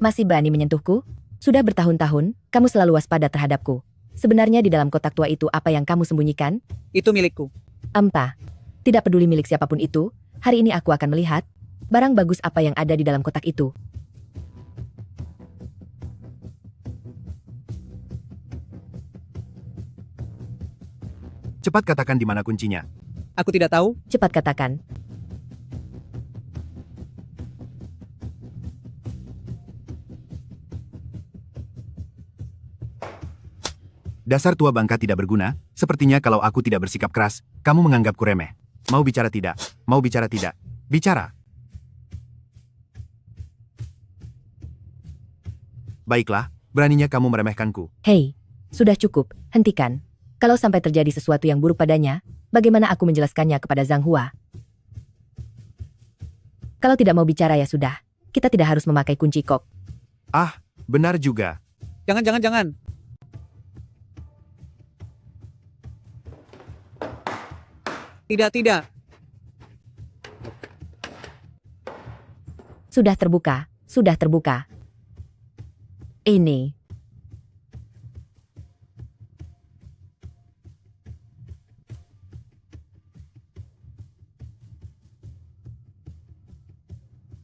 Masih berani menyentuhku? Sudah bertahun-tahun, kamu selalu waspada terhadapku. Sebenarnya di dalam kotak tua itu apa yang kamu sembunyikan? Itu milikku. Tidak peduli milik siapapun itu, hari ini aku akan melihat barang bagus apa yang ada di dalam kotak itu. Cepat katakan di mana kuncinya. Aku tidak tahu. Cepat katakan. Dasar tua bangka tidak berguna, sepertinya kalau aku tidak bersikap keras, kamu menganggapku remeh. Mau bicara tidak? Mau bicara tidak? Bicara! Baiklah, beraninya kamu meremehkanku. Hei, sudah cukup, hentikan. Kalau sampai terjadi sesuatu yang buruk padanya, bagaimana aku menjelaskannya kepada Zhang Hua? Kalau tidak mau bicara ya sudah, kita tidak harus memakai kunci kok. Benar juga. Jangan. Tidak. Sudah terbuka. Ini.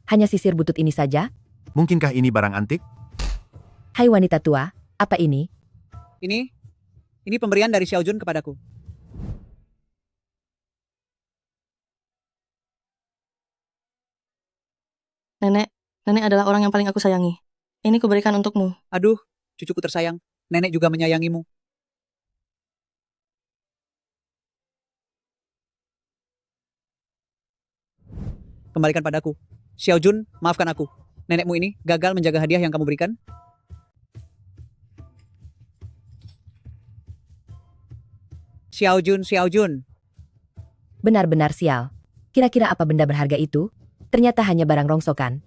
Hanya sisir butut ini saja? Mungkinkah ini barang antik? Hai wanita tua, apa ini? Ini pemberian dari Xiaojun kepadaku. Nenek adalah orang yang paling aku sayangi. Ini kuberikan untukmu. Aduh, cucuku tersayang. Nenek juga menyayangimu. Kembalikan padaku. Xiaojun, maafkan aku. Nenekmu ini gagal menjaga hadiah yang kamu berikan. Xiaojun. Benar-benar sial. Kira-kira apa benda berharga itu? Ternyata hanya barang rongsokan.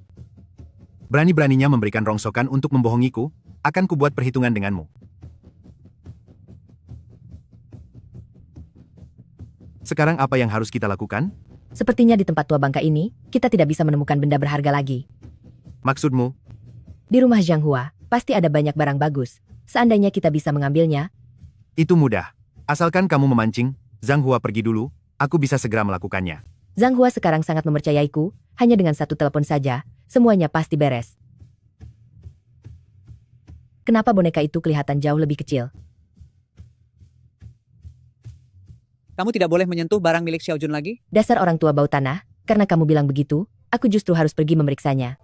Berani-beraninya memberikan rongsokan untuk membohongiku, akan kubuat perhitungan denganmu. Sekarang apa yang harus kita lakukan? Sepertinya di tempat tua bangka ini, kita tidak bisa menemukan benda berharga lagi. Maksudmu? Di rumah Zhang Hua, pasti ada banyak barang bagus. Seandainya kita bisa mengambilnya, Itu mudah. Asalkan kamu memancing, Zhang Hua pergi dulu, aku bisa segera melakukannya. Zhang Hua sekarang sangat mempercayaiku, hanya dengan satu telepon saja, semuanya pasti beres. Kenapa boneka itu kelihatan jauh lebih kecil? Kamu tidak boleh menyentuh barang milik Xiao Jun lagi? Dasar orang tua bau tanah, karena kamu bilang begitu, aku justru harus pergi memeriksanya.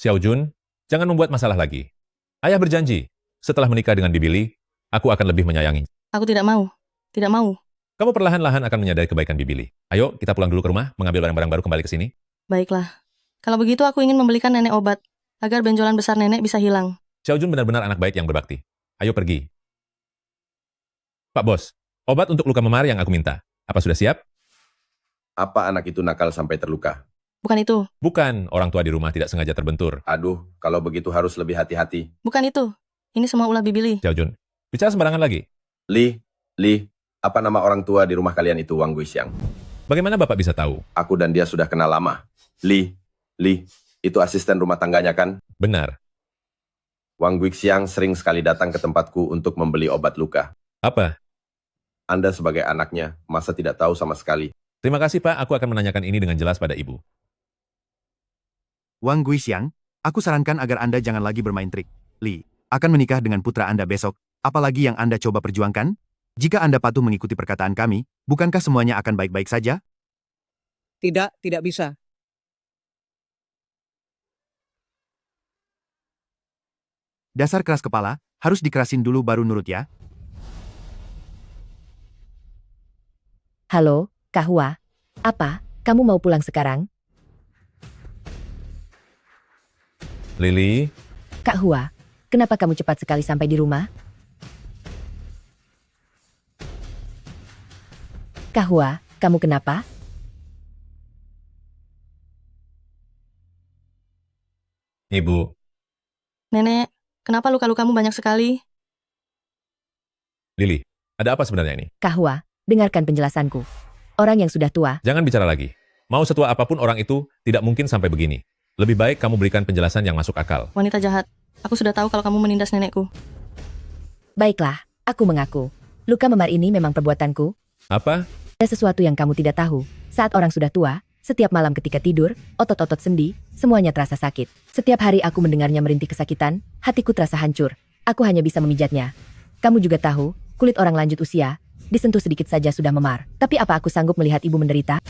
Xiao Jun, jangan membuat masalah lagi. Ayah berjanji, setelah menikah dengan Bibi Li, aku akan lebih menyayangi. Aku tidak mau. Tidak mau. Kamu perlahan-lahan akan menyadari kebaikan Bibi Li. Ayo, kita pulang dulu ke rumah, mengambil barang-barang baru kembali ke sini. Baiklah. Kalau begitu aku ingin membelikan nenek obat, agar benjolan besar nenek bisa hilang. Xiao Jun benar-benar anak baik yang berbakti. Ayo pergi. Pak Bos, obat untuk luka memar yang aku minta. Apa sudah siap? Apa anak itu nakal sampai terluka? Bukan itu. Bukan, orang tua di rumah tidak sengaja terbentur. Aduh, kalau begitu harus lebih hati-hati. Bukan itu. Ini semua ulah Bibi Li. Xiao Jun, bicara sembarangan lagi. Li, apa nama orang tua di rumah kalian itu, Wang Guixiang? Bagaimana Bapak bisa tahu? Aku dan dia sudah kenal lama. Li, itu asisten rumah tangganya kan? Benar. Wang Guixiang sering sekali datang ke tempatku untuk membeli obat luka. Apa? Anda sebagai anaknya, masa tidak tahu sama sekali? Terima kasih Pak, aku akan menanyakan ini dengan jelas pada Ibu. Wang Guixiang, aku sarankan agar Anda jangan lagi bermain trik. Li, akan menikah dengan putra Anda besok, apalagi yang Anda coba perjuangkan? Jika Anda patuh mengikuti perkataan kami, bukankah semuanya akan baik-baik saja? Tidak bisa. Dasar keras kepala, harus dikerasin dulu baru nurut ya. Halo, Kak Hua. Apa, kamu mau pulang sekarang? Lili, Kak Hua, kenapa kamu cepat sekali sampai di rumah? Kak Hua, kamu kenapa? Ibu, Nenek, kenapa luka-lukamu banyak sekali? Lili, ada apa sebenarnya ini? Kak Hua, dengarkan penjelasanku. Orang yang sudah tua, Jangan bicara lagi. Mau setua apapun orang itu, tidak mungkin sampai begini. Lebih baik kamu berikan penjelasan yang masuk akal. Wanita jahat. Aku sudah tahu kalau kamu menindas nenekku. baiklah, aku mengaku. Luka memar ini memang perbuatanku. Apa? Ada sesuatu yang kamu tidak tahu. Saat orang sudah tua, setiap malam ketika tidur, otot-otot sendi, semuanya terasa sakit. Setiap hari aku mendengarnya merintih kesakitan, hatiku terasa hancur. Aku hanya bisa memijatnya. Kamu juga tahu, kulit orang lanjut usia, disentuh sedikit saja sudah memar. Tapi apa aku sanggup melihat ibu menderita?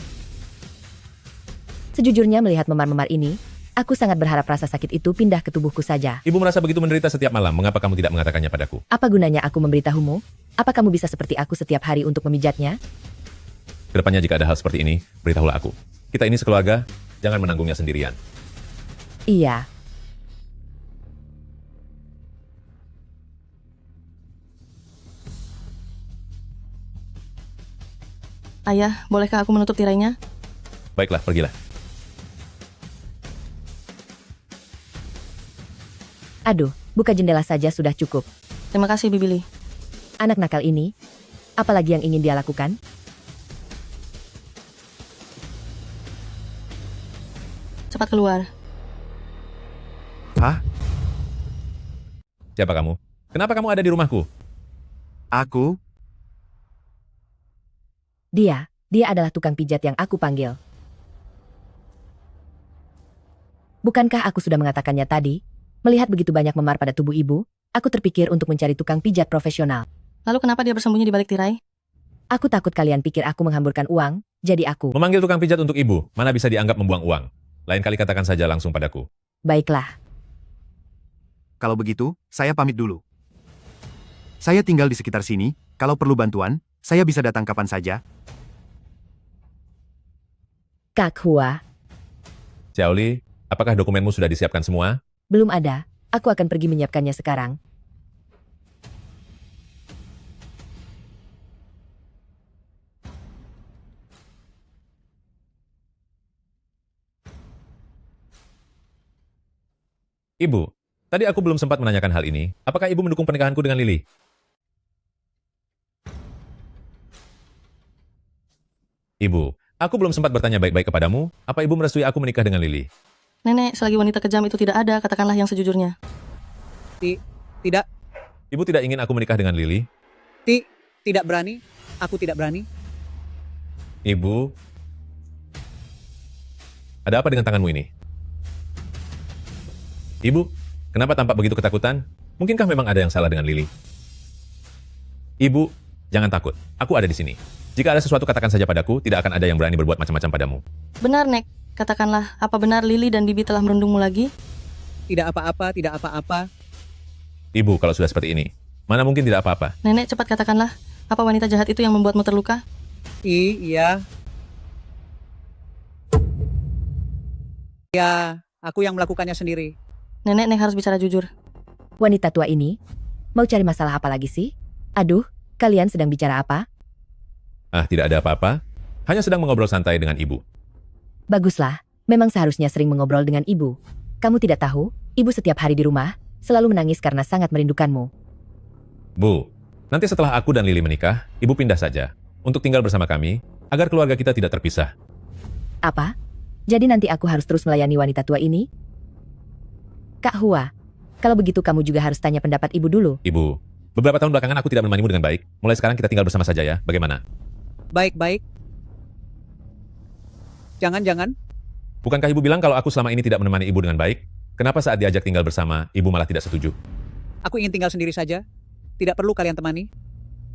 Sejujurnya melihat memar-memar ini, aku sangat berharap rasa sakit itu pindah ke tubuhku saja. Ibu merasa begitu menderita setiap malam, mengapa kamu tidak mengatakannya padaku? Apa gunanya aku memberitahumu? Apa kamu bisa seperti aku setiap hari untuk memijatnya? Kedepannya jika ada hal seperti ini, beritahulah aku. Kita ini sekeluarga, jangan menanggungnya sendirian. Iya. Ayah, bolehkah aku menutup tirainya? Baiklah, pergilah. Aduh, buka jendela saja sudah cukup. Terima kasih, Bibi Li. Anak nakal ini, apalagi yang ingin dia lakukan? Cepat keluar. Hah? Siapa kamu? Kenapa kamu ada di rumahku? Aku? Dia adalah tukang pijat yang aku panggil. Bukankah aku sudah mengatakannya tadi? Melihat begitu banyak memar pada tubuh ibu, aku terpikir untuk mencari tukang pijat profesional. Lalu kenapa dia bersembunyi di balik tirai? Aku takut kalian pikir aku menghamburkan uang, jadi aku. Memanggil tukang pijat untuk ibu, mana bisa dianggap membuang uang. Lain kali katakan saja langsung padaku. Baiklah, Kalau begitu, saya pamit dulu. Saya tinggal di sekitar sini, kalau perlu bantuan, saya bisa datang kapan saja. Kak Hua, Xiaoli, apakah dokumenmu sudah disiapkan semua? belum ada. Aku akan pergi menyiapkannya sekarang. Ibu, tadi aku belum sempat menanyakan hal ini. Apakah ibu mendukung pernikahanku dengan Lily? Ibu, aku belum sempat bertanya baik-baik kepadamu. Apa ibu merestui aku menikah dengan Lily? Nenek, selagi wanita kejam itu tidak ada, katakanlah yang sejujurnya. Tidak, Ibu tidak ingin aku menikah dengan Lily? tidak berani. Aku tidak berani. Ibu, ada apa dengan tanganmu ini? Ibu, kenapa tampak begitu ketakutan? Mungkinkah memang ada yang salah dengan Lily? Ibu, jangan takut. Aku ada di sini. Jika ada sesuatu katakan saja padaku, tidak akan ada yang berani berbuat macam-macam padamu. Benar, Nek. Katakanlah, apa benar Lily dan Bibi telah merundungmu lagi? Tidak apa-apa, tidak apa-apa. Ibu, kalau sudah seperti ini, mana mungkin tidak apa-apa? Nenek, cepat katakanlah, apa wanita jahat itu yang membuatmu terluka? Iya. Ya, aku yang melakukannya sendiri. Nenek harus bicara jujur. Wanita tua ini, mau cari masalah apa lagi sih? Aduh, kalian sedang bicara apa? Ah, tidak ada apa-apa. Hanya sedang mengobrol santai dengan ibu. Baguslah, memang seharusnya sering mengobrol dengan ibu. Kamu tidak tahu, ibu setiap hari di rumah, selalu menangis karena sangat merindukanmu. Bu, nanti setelah aku dan Lily menikah, ibu pindah saja untuk tinggal bersama kami, agar keluarga kita tidak terpisah. Apa? Jadi nanti aku harus terus melayani wanita tua ini? Kak Hua, kalau begitu kamu juga harus tanya pendapat ibu dulu. Ibu, beberapa tahun belakangan aku tidak menemanimu dengan baik. Mulai sekarang kita tinggal bersama saja ya, bagaimana? Baik-baik. Jangan-jangan. Bukankah ibu bilang kalau aku selama ini tidak menemani ibu dengan baik? Kenapa saat diajak tinggal bersama, ibu malah tidak setuju? Aku ingin tinggal sendiri saja. Tidak perlu kalian temani.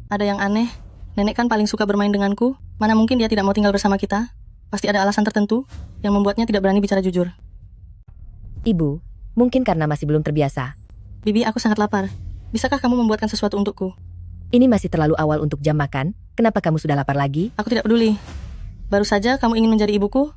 Ada yang aneh. Nenek kan paling suka bermain denganku. Mana mungkin dia tidak mau tinggal bersama kita? Pasti ada alasan tertentu yang membuatnya tidak berani bicara jujur. Ibu, mungkin karena masih belum terbiasa. Bibi, aku sangat lapar. Bisakah kamu membuatkan sesuatu untukku? Ini masih terlalu awal untuk jam makan. Kenapa kamu sudah lapar lagi? Aku tidak peduli. Baru saja kamu ingin menjadi ibuku,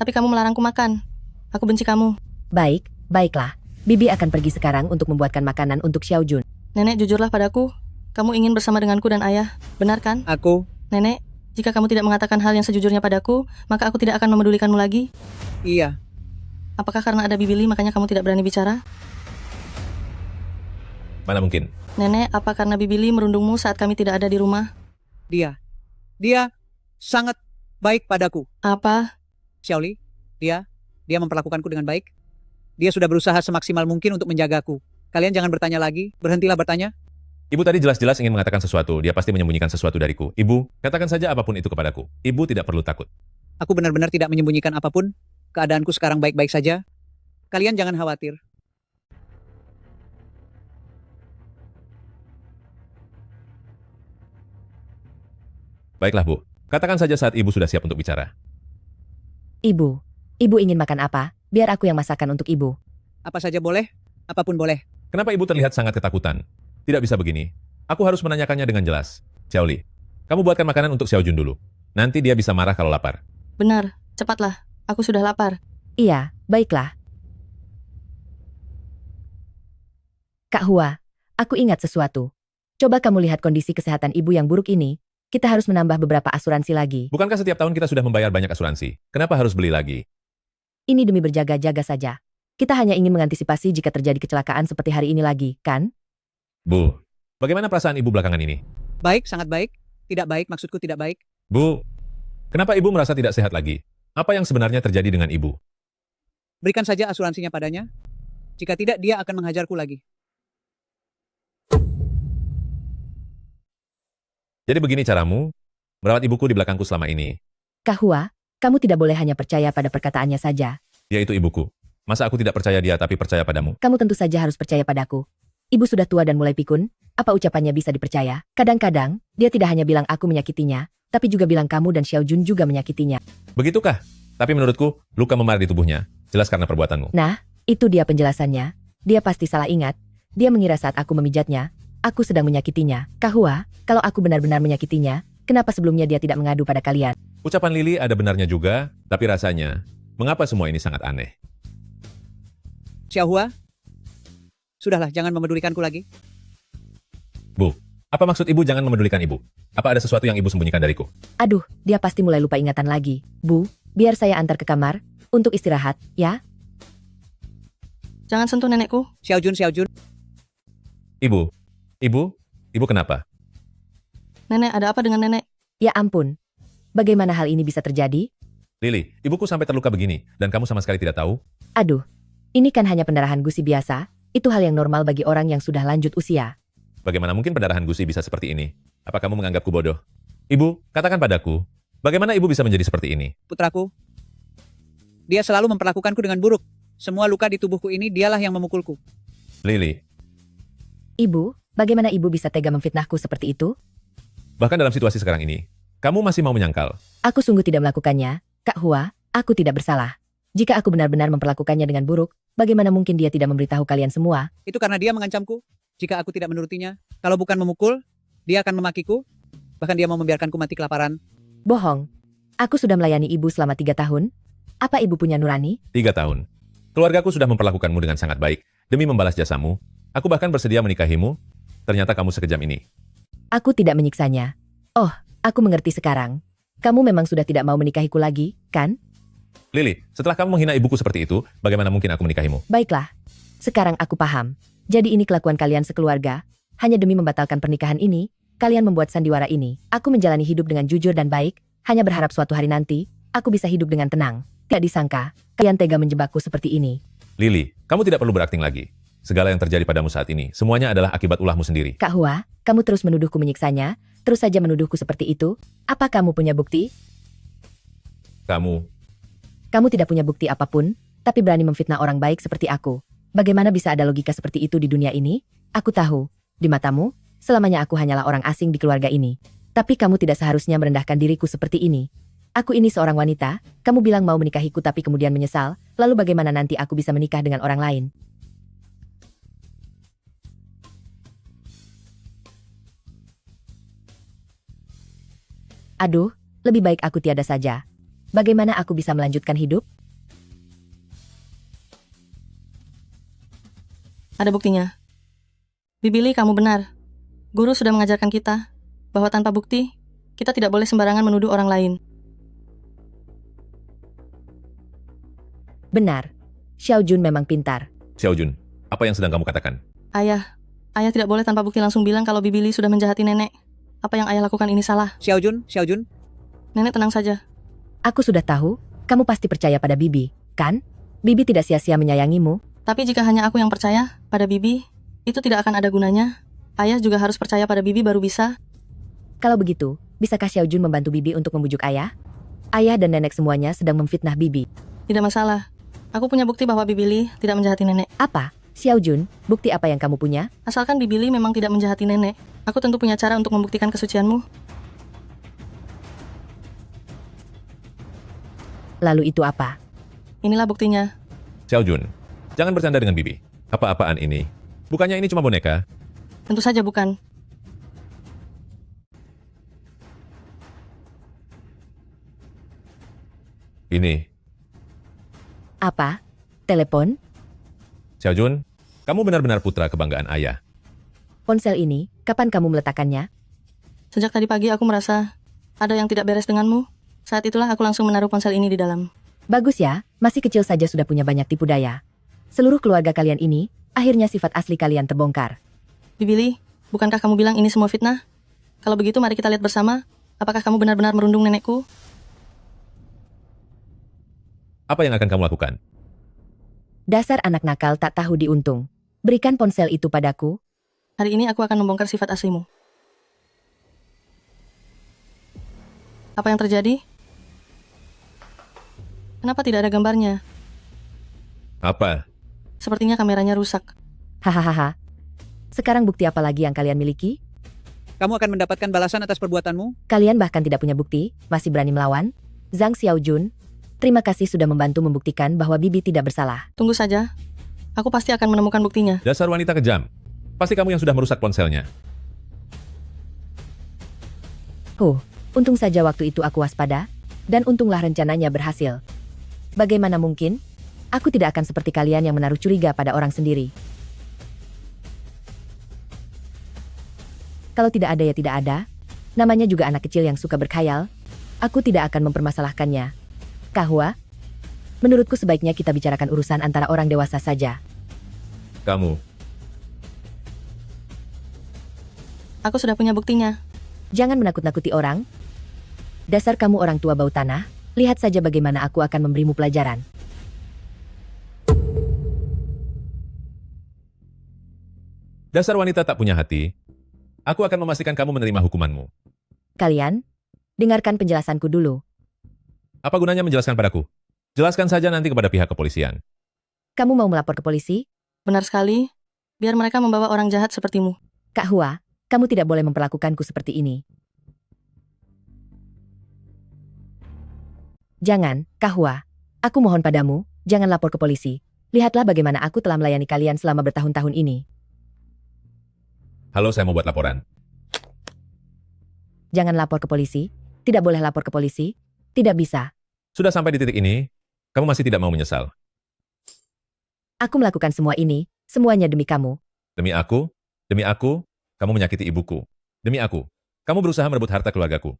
tapi kamu melarangku makan. Aku benci kamu. Baik, baiklah. Bibi akan pergi sekarang untuk membuatkan makanan untuk Xiao Jun. Nenek, jujurlah padaku. Kamu ingin bersama denganku dan ayah, benar kan? Aku, Nenek, jika kamu tidak mengatakan hal yang sejujurnya padaku, maka aku tidak akan memedulikanmu lagi. iya. Apakah karena ada Bibi Li makanya kamu tidak berani bicara? Mana mungkin? Nenek, apa karena Bibi Li merundungmu saat kami tidak ada di rumah? Dia sangat baik padaku. Apa? Xiaoli, dia memperlakukanku dengan baik. Dia sudah berusaha semaksimal mungkin untuk menjagaku. Kalian jangan bertanya lagi, berhentilah bertanya. Ibu tadi jelas-jelas ingin mengatakan sesuatu, dia pasti menyembunyikan sesuatu dariku. Ibu, katakan saja apapun itu kepadaku. Ibu tidak perlu takut. Aku benar-benar tidak menyembunyikan apapun. Keadaanku sekarang baik-baik saja. Kalian jangan khawatir. Baiklah, Bu. Katakan saja saat ibu sudah siap untuk bicara. Ibu ingin makan apa? Biar aku yang masakan untuk ibu. Apa saja boleh, apapun boleh. Kenapa ibu terlihat sangat ketakutan? Tidak bisa begini. Aku harus menanyakannya dengan jelas. Xiaoli, kamu buatkan makanan untuk Xiao Jun dulu. Nanti dia bisa marah kalau lapar. Benar, cepatlah. Aku sudah lapar. Iya, baiklah. Kak Hua, aku ingat sesuatu. Coba kamu lihat kondisi kesehatan ibu yang buruk ini. Kita harus menambah beberapa asuransi lagi. Bukankah setiap tahun kita sudah membayar banyak asuransi? Kenapa harus beli lagi? Ini demi berjaga-jaga saja. Kita hanya ingin mengantisipasi jika terjadi kecelakaan seperti hari ini lagi, kan? Bu, bagaimana perasaan ibu belakangan ini? Baik, sangat baik. Tidak baik, maksudku tidak baik. Bu, kenapa ibu merasa tidak sehat lagi? Apa yang sebenarnya terjadi dengan ibu? Berikan saja asuransinya padanya. Jika tidak, dia akan menghajarku lagi. Jadi begini caramu, merawat ibuku di belakangku selama ini. Kak Hua, kamu tidak boleh hanya percaya pada perkataannya saja. Dia itu ibuku. Masa aku tidak percaya dia tapi percaya padamu? Kamu tentu saja harus percaya padaku. Ibu sudah tua dan mulai pikun. Apa ucapannya bisa dipercaya? Kadang-kadang, dia tidak hanya bilang aku menyakitinya, tapi juga bilang kamu dan Xiao Jun juga menyakitinya. Begitukah? Tapi menurutku, luka memar di tubuhnya. Jelas karena perbuatanmu. Nah, itu dia penjelasannya. Dia pasti salah ingat. Dia mengira saat aku memijatnya, aku sedang menyakitinya. Kak Hua, kalau aku benar-benar menyakitinya, kenapa sebelumnya dia tidak mengadu pada kalian? Ucapan Lily ada benarnya juga, tapi rasanya, mengapa semua ini sangat aneh? Xiaohua, sudahlah, jangan memedulikanku lagi. Bu, apa maksud ibu jangan memedulikan ibu? Apa ada sesuatu yang ibu sembunyikan dariku? Aduh, dia pasti mulai lupa ingatan lagi. Bu, biar saya antar ke kamar, untuk istirahat, ya? Jangan sentuh nenekku. Xiaojun, Xiaojun. Ibu, ibu kenapa? Nenek, ada apa dengan nenek? Ya ampun. Bagaimana hal ini bisa terjadi? Lily, ibuku sampai terluka begini, dan kamu sama sekali tidak tahu? Aduh, ini kan hanya pendarahan gusi biasa. Itu hal yang normal bagi orang yang sudah lanjut usia. Bagaimana mungkin pendarahan gusi bisa seperti ini? Apa kamu menganggapku bodoh? Ibu, katakan padaku, bagaimana ibu bisa menjadi seperti ini? Putraku. Dia selalu memperlakukanku dengan buruk. Semua luka di tubuhku ini dialah yang memukulku. Lily, Ibu, bagaimana ibu bisa tega memfitnahku seperti itu? bahkan dalam situasi sekarang ini, kamu masih mau menyangkal. Aku sungguh tidak melakukannya. Kak Hua, aku tidak bersalah. Jika aku benar-benar memperlakukannya dengan buruk, bagaimana mungkin dia tidak memberitahu kalian semua? Itu karena dia mengancamku. Jika aku tidak menurutinya, kalau bukan memukul, dia akan memakiku. Bahkan dia mau membiarkanku mati kelaparan. Bohong. Aku sudah melayani ibu selama 3 tahun. Apa ibu punya nurani? 3 tahun. Keluargaku sudah memperlakukanmu dengan sangat baik. Demi membalas jasamu, aku bahkan bersedia menikahimu. Ternyata kamu sekejam ini. Aku tidak menyiksanya. Oh, aku mengerti sekarang. Kamu memang sudah tidak mau menikahiku lagi, kan? Lily, setelah kamu menghina ibuku seperti itu, bagaimana mungkin aku menikahimu? Baiklah. Sekarang aku paham. Jadi ini kelakuan kalian sekeluarga. Hanya demi membatalkan pernikahan ini, kalian membuat sandiwara ini. Aku menjalani hidup dengan jujur dan baik, hanya berharap suatu hari nanti, aku bisa hidup dengan tenang. Tidak disangka, kalian tega menjebakku seperti ini. Lily, kamu tidak perlu berakting lagi. Segala yang terjadi padamu saat ini, semuanya adalah akibat ulahmu sendiri. Kak Hua, kamu terus menuduhku menyiksanya, terus saja menuduhku seperti itu. Apa kamu punya bukti? Kamu tidak punya bukti apapun, tapi berani memfitnah orang baik seperti aku. Bagaimana bisa ada logika seperti itu di dunia ini? Aku tahu, di matamu, selamanya aku hanyalah orang asing di keluarga ini. Tapi kamu tidak seharusnya merendahkan diriku seperti ini. Aku ini seorang wanita, kamu bilang mau menikahiku tapi kemudian menyesal, lalu bagaimana nanti aku bisa menikah dengan orang lain? Aduh, lebih baik aku tiada saja. Bagaimana aku bisa melanjutkan hidup? Ada buktinya. Bibili, kamu benar. Guru sudah mengajarkan kita bahwa tanpa bukti, kita tidak boleh sembarangan menuduh orang lain. Benar. Xiaojun memang pintar. Xiaojun, apa yang sedang kamu katakan? Ayah tidak boleh tanpa bukti langsung bilang kalau Bibili sudah menjahati nenek. Apa yang ayah lakukan ini salah. Xiaojun, Xiaojun. Nenek tenang saja. Aku sudah tahu, kamu pasti percaya pada Bibi, kan? Bibi tidak sia-sia menyayangimu. Tapi jika hanya aku yang percaya pada Bibi, itu tidak akan ada gunanya. Ayah juga harus percaya pada Bibi baru bisa. Kalau begitu, bisakah Xiaojun membantu Bibi untuk membujuk ayah? Ayah dan nenek semuanya sedang memfitnah Bibi. Tidak masalah. Aku punya bukti bahwa Bibili tidak menjahati nenek. Apa? Xiaojun, bukti apa yang kamu punya? Asalkan Bibili memang tidak menjahati nenek, aku tentu punya cara untuk membuktikan kesucianmu. Lalu itu apa? Inilah buktinya. Xiaojun, jangan bercanda dengan Bibi. Apa-apaan ini? Bukannya ini cuma boneka? Tentu saja bukan. Ini. Apa? Telepon? Xiaojun, kamu benar-benar putra kebanggaan ayah. Ponsel ini, kapan kamu meletakkannya? Sejak tadi pagi aku merasa ada yang tidak beres denganmu. Saat itulah aku langsung menaruh ponsel ini di dalam. Bagus ya, masih kecil saja sudah punya banyak tipu daya. Seluruh keluarga kalian ini, akhirnya sifat asli kalian terbongkar. Bibili, bukankah kamu bilang ini semua fitnah? Kalau begitu mari kita lihat bersama, apakah kamu benar-benar merundung nenekku? Apa yang akan kamu lakukan? Dasar anak nakal tak tahu diuntung. Berikan ponsel itu padaku. Hari ini aku akan membongkar sifat aslimu. Apa yang terjadi? Kenapa tidak ada gambarnya? Apa? Sepertinya kameranya rusak. Hahaha. Sekarang bukti apa lagi yang kalian miliki? Kamu akan mendapatkan balasan atas perbuatanmu. Kalian bahkan tidak punya bukti, masih berani melawan? Zhang Xiaojun, terima kasih sudah membantu membuktikan bahwa Bibi tidak bersalah. Tunggu saja. Aku pasti akan menemukan buktinya. Dasar wanita kejam. Pasti kamu yang sudah merusak ponselnya. Untung saja waktu itu aku waspada, dan untunglah rencananya berhasil. Bagaimana mungkin? Aku tidak akan seperti kalian yang menaruh curiga pada orang sendiri. Kalau tidak ada ya tidak ada. Namanya juga anak kecil yang suka berkhayal. Aku tidak akan mempermasalahkannya. Kak Hua, menurutku sebaiknya kita bicarakan urusan antara orang dewasa saja. Kamu, Aku sudah punya buktinya. Jangan menakut-nakuti orang. Dasar kamu orang tua bau tanah, lihat saja bagaimana aku akan memberimu pelajaran. dasar wanita tak punya hati. Aku akan memastikan kamu menerima hukumanmu. Kalian, dengarkan penjelasanku dulu. Apa gunanya menjelaskan padaku? Jelaskan saja nanti kepada pihak kepolisian. Kamu mau melapor ke polisi? Benar sekali. Biar mereka membawa orang jahat sepertimu. Kak Hua, kamu tidak boleh memperlakukanku seperti ini. Jangan, Kak Hua. Aku mohon padamu, jangan lapor ke polisi. Lihatlah bagaimana aku telah melayani kalian selama bertahun-tahun ini. Halo, saya mau buat laporan. Jangan lapor ke polisi. Tidak boleh lapor ke polisi. Tidak bisa. Sudah sampai di titik ini, kamu masih tidak mau menyesal. Aku melakukan semua ini, semuanya demi kamu. Demi aku, kamu menyakiti ibuku. Demi aku, kamu berusaha merebut harta keluargaku.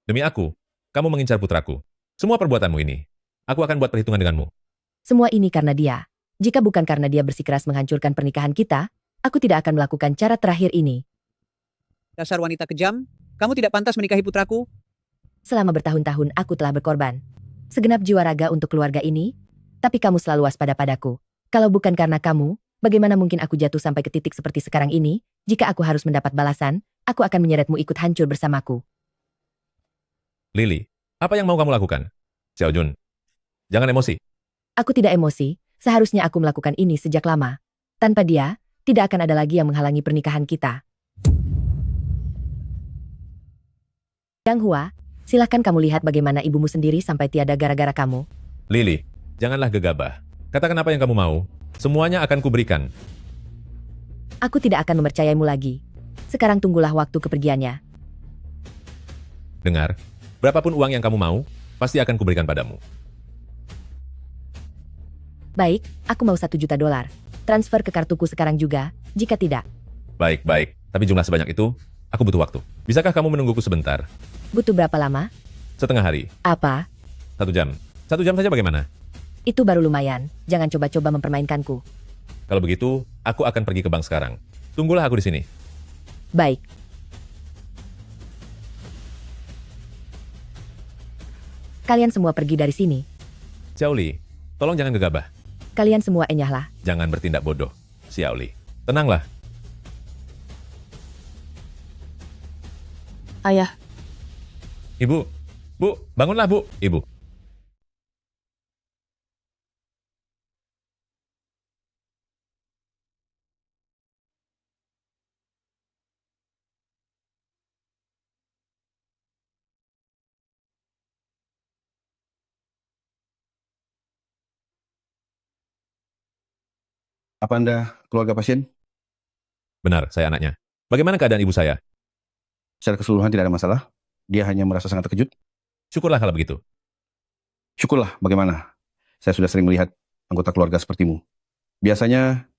Demi aku, kamu mengincar putraku. Semua perbuatanmu ini, aku akan buat perhitungan denganmu. Semua ini karena dia. Jika bukan karena dia bersikeras menghancurkan pernikahan kita, aku tidak akan melakukan cara terakhir ini. Dasar wanita kejam, kamu tidak pantas menikahi putraku. Selama bertahun-tahun aku telah berkorban. Segenap jiwa raga untuk keluarga ini, tapi kamu selalu waspada padaku. Kalau bukan karena kamu, bagaimana mungkin aku jatuh sampai ke titik seperti sekarang ini? Jika aku harus mendapat balasan, aku akan menyeretmu ikut hancur bersamaku. Lily, apa yang mau kamu lakukan? Xiao Jun, jangan emosi. Aku tidak emosi, seharusnya aku melakukan ini sejak lama. Tanpa dia, tidak akan ada lagi yang menghalangi pernikahan kita. Yang Hua, silahkan kamu lihat bagaimana ibumu sendiri sampai tiada gara-gara kamu. Lily, janganlah gegabah. Katakan apa yang kamu mau, semuanya akan kuberikan. Aku tidak akan mempercayaimu lagi. Sekarang tunggulah waktu kepergiannya. Dengar, berapapun uang yang kamu mau, pasti akan kuberikan padamu. Baik, aku mau $1 juta. Transfer ke kartuku sekarang juga, jika tidak. Baik, tapi jumlah sebanyak itu, aku butuh waktu. Bisakah kamu menungguku sebentar? Butuh berapa lama? Setengah hari, Apa? 1 jam. 1 jam saja bagaimana? Itu baru lumayan, jangan coba-coba mempermainkanku. Kalau begitu, aku akan pergi ke bank sekarang. Tunggulah aku di sini. Baik. Kalian semua pergi dari sini. Xiao Li, tolong jangan gegabah. Kalian semua enyahlah. Jangan bertindak bodoh. Xiao Li, tenanglah. Ayah, Ibu, Bu, bangunlah Bu, Ibu. Apa Anda keluarga pasien? Benar, saya anaknya. Bagaimana keadaan ibu saya? Secara keseluruhan tidak ada masalah. Dia hanya merasa sangat terkejut. Syukurlah kalau begitu. Syukurlah, bagaimana? Saya sudah sering melihat anggota keluarga sepertimu. Biasanya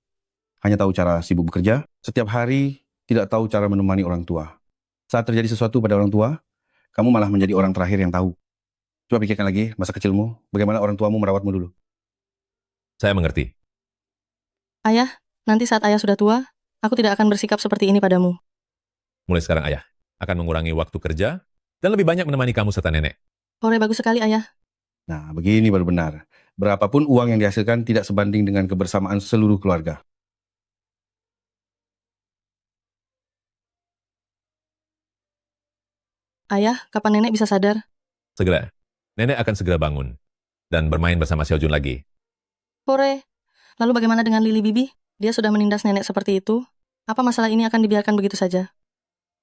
hanya tahu cara sibuk bekerja, setiap hari tidak tahu cara menemani orang tua. Saat terjadi sesuatu pada orang tua, kamu malah menjadi orang terakhir yang tahu. Coba pikirkan lagi masa kecilmu, bagaimana orang tuamu merawatmu dulu. Saya mengerti. ayah, nanti saat ayah sudah tua, aku tidak akan bersikap seperti ini padamu. Mulai sekarang ayah akan mengurangi waktu kerja dan lebih banyak menemani kamu serta nenek. Hore, bagus sekali ayah. Nah, begini baru benar. Berapapun uang yang dihasilkan tidak sebanding dengan kebersamaan seluruh keluarga. Ayah, kapan nenek bisa sadar? Segera, nenek akan segera bangun dan bermain bersama Xiao Jun lagi. Hore, lalu bagaimana dengan Lili Bibi? Dia sudah menindas nenek seperti itu. Apa masalah ini akan dibiarkan begitu saja?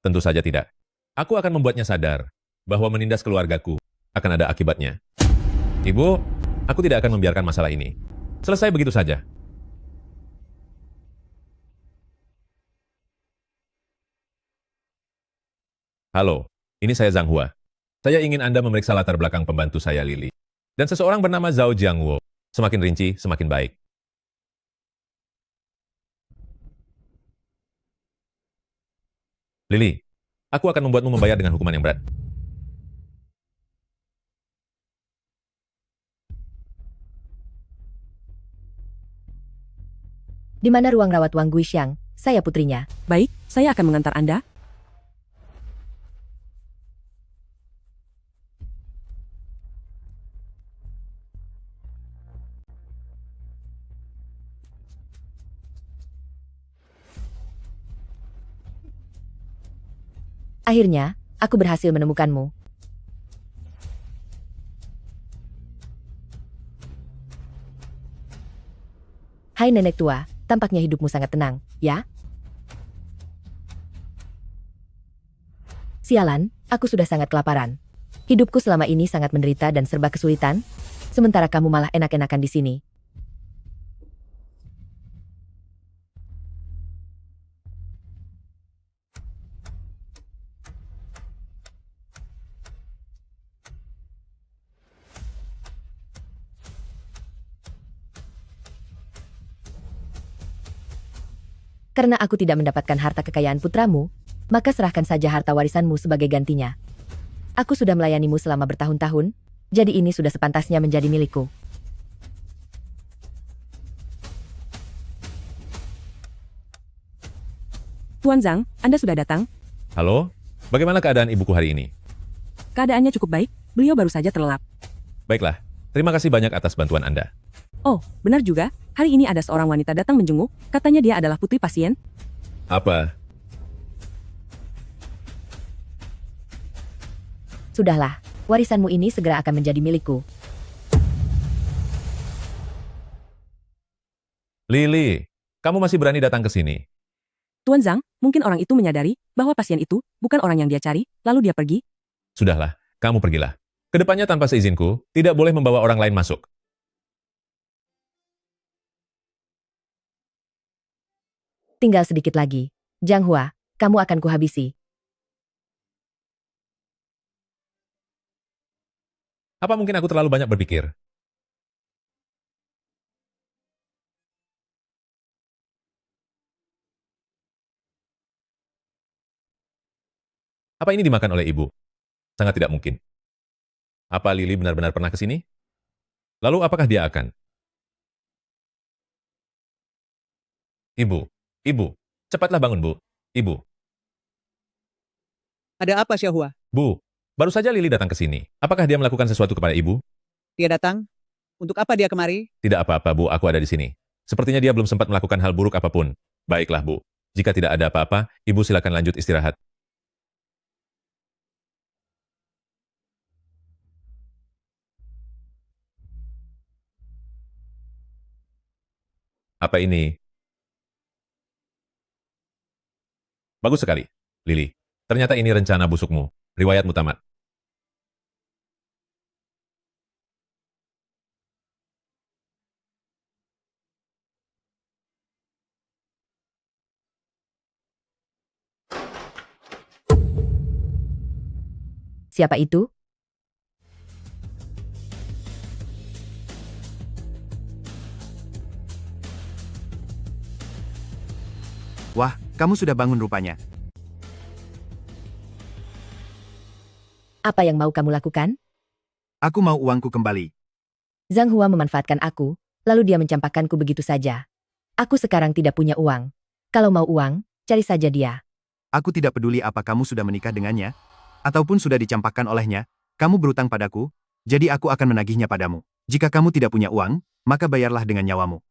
Tentu saja tidak. Aku akan membuatnya sadar bahwa menindas keluargaku akan ada akibatnya. Ibu, aku tidak akan membiarkan masalah ini selesai begitu saja. Halo, ini saya Zhang Hua. Saya ingin Anda memeriksa latar belakang pembantu saya, Lily. Dan seseorang bernama Zhao Jiangwo. Semakin rinci, semakin baik. Lily, aku akan membuatmu membayar dengan hukuman yang berat. Di mana ruang rawat Wang Guixiang? Saya putrinya. Baik, saya akan mengantar Anda. Akhirnya, aku berhasil menemukanmu. Hai nenek tua, tampaknya hidupmu sangat tenang, ya? Sialan, aku sudah sangat kelaparan. Hidupku selama ini sangat menderita dan serba kesulitan, sementara kamu malah enak-enakan di sini. Karena aku tidak mendapatkan harta kekayaan putramu, maka serahkan saja harta warisanmu sebagai gantinya. Aku sudah melayanimu selama bertahun-tahun, jadi ini sudah sepantasnya menjadi milikku. Tuan Zhang, Anda sudah datang? Halo, bagaimana keadaan ibuku hari ini? Keadaannya cukup baik, beliau baru saja terlelap. Baiklah, terima kasih banyak atas bantuan Anda. Oh, benar juga, hari ini ada seorang wanita datang menjenguk, katanya dia adalah putri pasien. Apa? Sudahlah, warisanmu ini segera akan menjadi milikku. Lily, kamu masih berani datang ke sini? Tuan Zhang, mungkin orang itu menyadari bahwa pasien itu bukan orang yang dia cari, lalu dia pergi. Sudahlah, kamu pergilah. Kedepannya tanpa seizinku, tidak boleh membawa orang lain masuk. Tinggal sedikit lagi. Zhang Hua, kamu akan kuhabisi. Apa mungkin aku terlalu banyak berpikir? Apa ini dimakan oleh ibu? Sangat tidak mungkin. Apa Lily benar-benar pernah ke sini? Lalu apakah dia akan? Ibu, cepatlah bangun, Bu. Ibu, Ada apa, Xiaohua? Bu, baru saja Lily datang ke sini. Apakah dia melakukan sesuatu kepada ibu? Dia datang? Untuk apa dia kemari? Tidak apa-apa, Bu, aku ada di sini. Sepertinya dia belum sempat melakukan hal buruk apapun. Baiklah, Bu. Jika tidak ada apa-apa, ibu silakan lanjut istirahat. Apa ini? Bagus sekali, Lily. Ternyata ini rencana busukmu. Riwayatmu tamat. Siapa itu? Wah, kamu sudah bangun rupanya. Apa yang mau kamu lakukan? Aku mau uangku kembali. Zhang Hua memanfaatkan aku, lalu dia mencampakkanku begitu saja. Aku sekarang tidak punya uang. Kalau mau uang, cari saja dia. Aku tidak peduli apa kamu sudah menikah dengannya, ataupun sudah dicampakkan olehnya, kamu berutang padaku, jadi aku akan menagihnya padamu. Jika kamu tidak punya uang, maka bayarlah dengan nyawamu.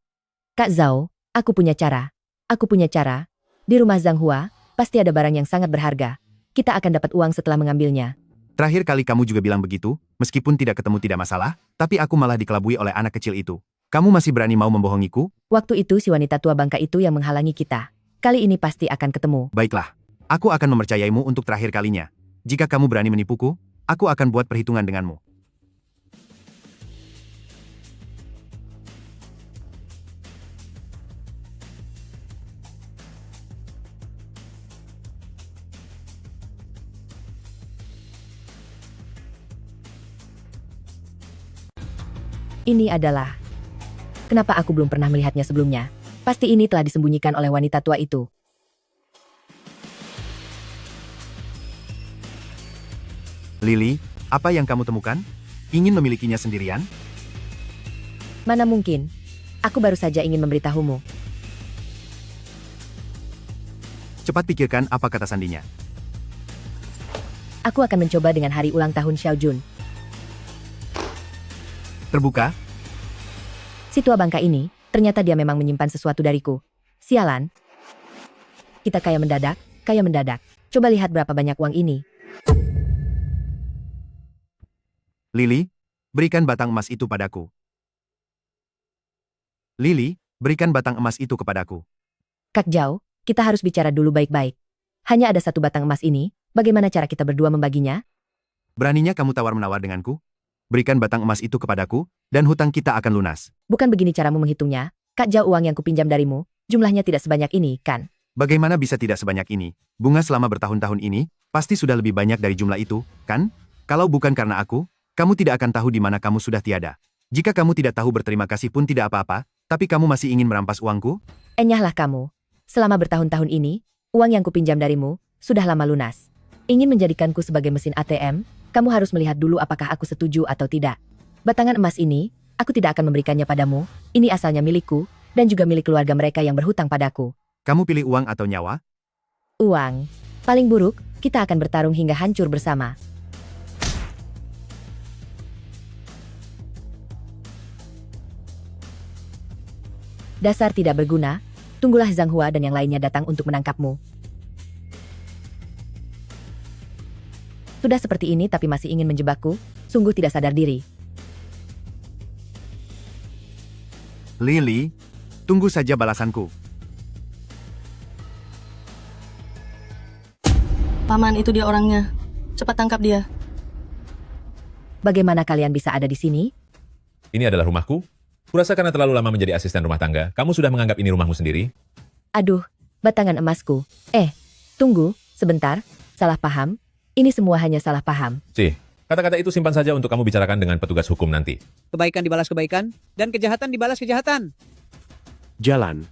Kak Zhao, aku punya cara. Aku punya cara. Di rumah Zhang Hua, pasti ada barang yang sangat berharga. Kita akan dapat uang setelah mengambilnya. Terakhir kali kamu juga bilang begitu, meskipun tidak ketemu tidak masalah, tapi aku malah dikelabui oleh anak kecil itu. Kamu masih berani mau membohongiku? Waktu itu si wanita tua bangka itu yang menghalangi kita. Kali ini pasti akan ketemu. Baiklah, aku akan mempercayaimu untuk terakhir kalinya. Jika kamu berani menipuku, aku akan buat perhitungan denganmu. Ini adalah... Kenapa aku belum pernah melihatnya sebelumnya? Pasti ini telah disembunyikan oleh wanita tua itu. Lily, apa yang kamu temukan? Ingin memilikinya sendirian? Mana mungkin? Aku baru saja ingin memberitahumu. Cepat pikirkan apa kata sandinya. Aku akan mencoba dengan hari ulang tahun Xiao Jun. Terbuka, Si tua bangka ini, ternyata dia memang menyimpan sesuatu dariku. Sialan. Kita kaya mendadak, kaya mendadak. Coba lihat berapa banyak uang ini. Lily, berikan batang emas itu padaku. Lily, berikan batang emas itu kepadaku. Kak Zhao, kita harus bicara dulu baik-baik. Hanya ada satu batang emas ini, bagaimana cara kita berdua membaginya? Beraninya kamu tawar-menawar denganku? Berikan batang emas itu kepadaku, dan hutang kita akan lunas. Bukan begini caramu menghitungnya. Kak Zhao, uang yang kupinjam darimu, jumlahnya tidak sebanyak ini, kan? Bagaimana bisa tidak sebanyak ini? Bunga selama bertahun-tahun ini, pasti sudah lebih banyak dari jumlah itu, kan? Kalau bukan karena aku, kamu tidak akan tahu di mana kamu sudah tiada. Jika kamu tidak tahu berterima kasih pun tidak apa-apa, tapi kamu masih ingin merampas uangku? Enyahlah kamu. Selama bertahun-tahun ini, uang yang kupinjam darimu, sudah lama lunas. Ingin menjadikanku sebagai mesin ATM, kamu harus melihat dulu apakah aku setuju atau tidak. Batangan emas ini, aku tidak akan memberikannya padamu, ini asalnya milikku, dan juga milik keluarga mereka yang berhutang padaku. Kamu pilih uang atau nyawa? Uang. Paling buruk, kita akan bertarung hingga hancur bersama. Dasar tidak berguna, tunggulah Zhang Hua dan yang lainnya datang untuk menangkapmu. Sudah seperti ini tapi masih ingin menjebakku, sungguh tidak sadar diri. Lily, tunggu saja balasanku. Paman, itu dia orangnya. Cepat tangkap dia. Bagaimana kalian bisa ada di sini? Ini adalah rumahku. Kurasa karena terlalu lama menjadi asisten rumah tangga, kamu sudah menganggap ini rumahmu sendiri? Aduh, batangan emasku. Tunggu, sebentar, salah paham. Ini semua hanya salah paham. Kata-kata itu simpan saja untuk kamu bicarakan dengan petugas hukum nanti. Kebaikan dibalas kebaikan, dan kejahatan dibalas kejahatan. Jalan.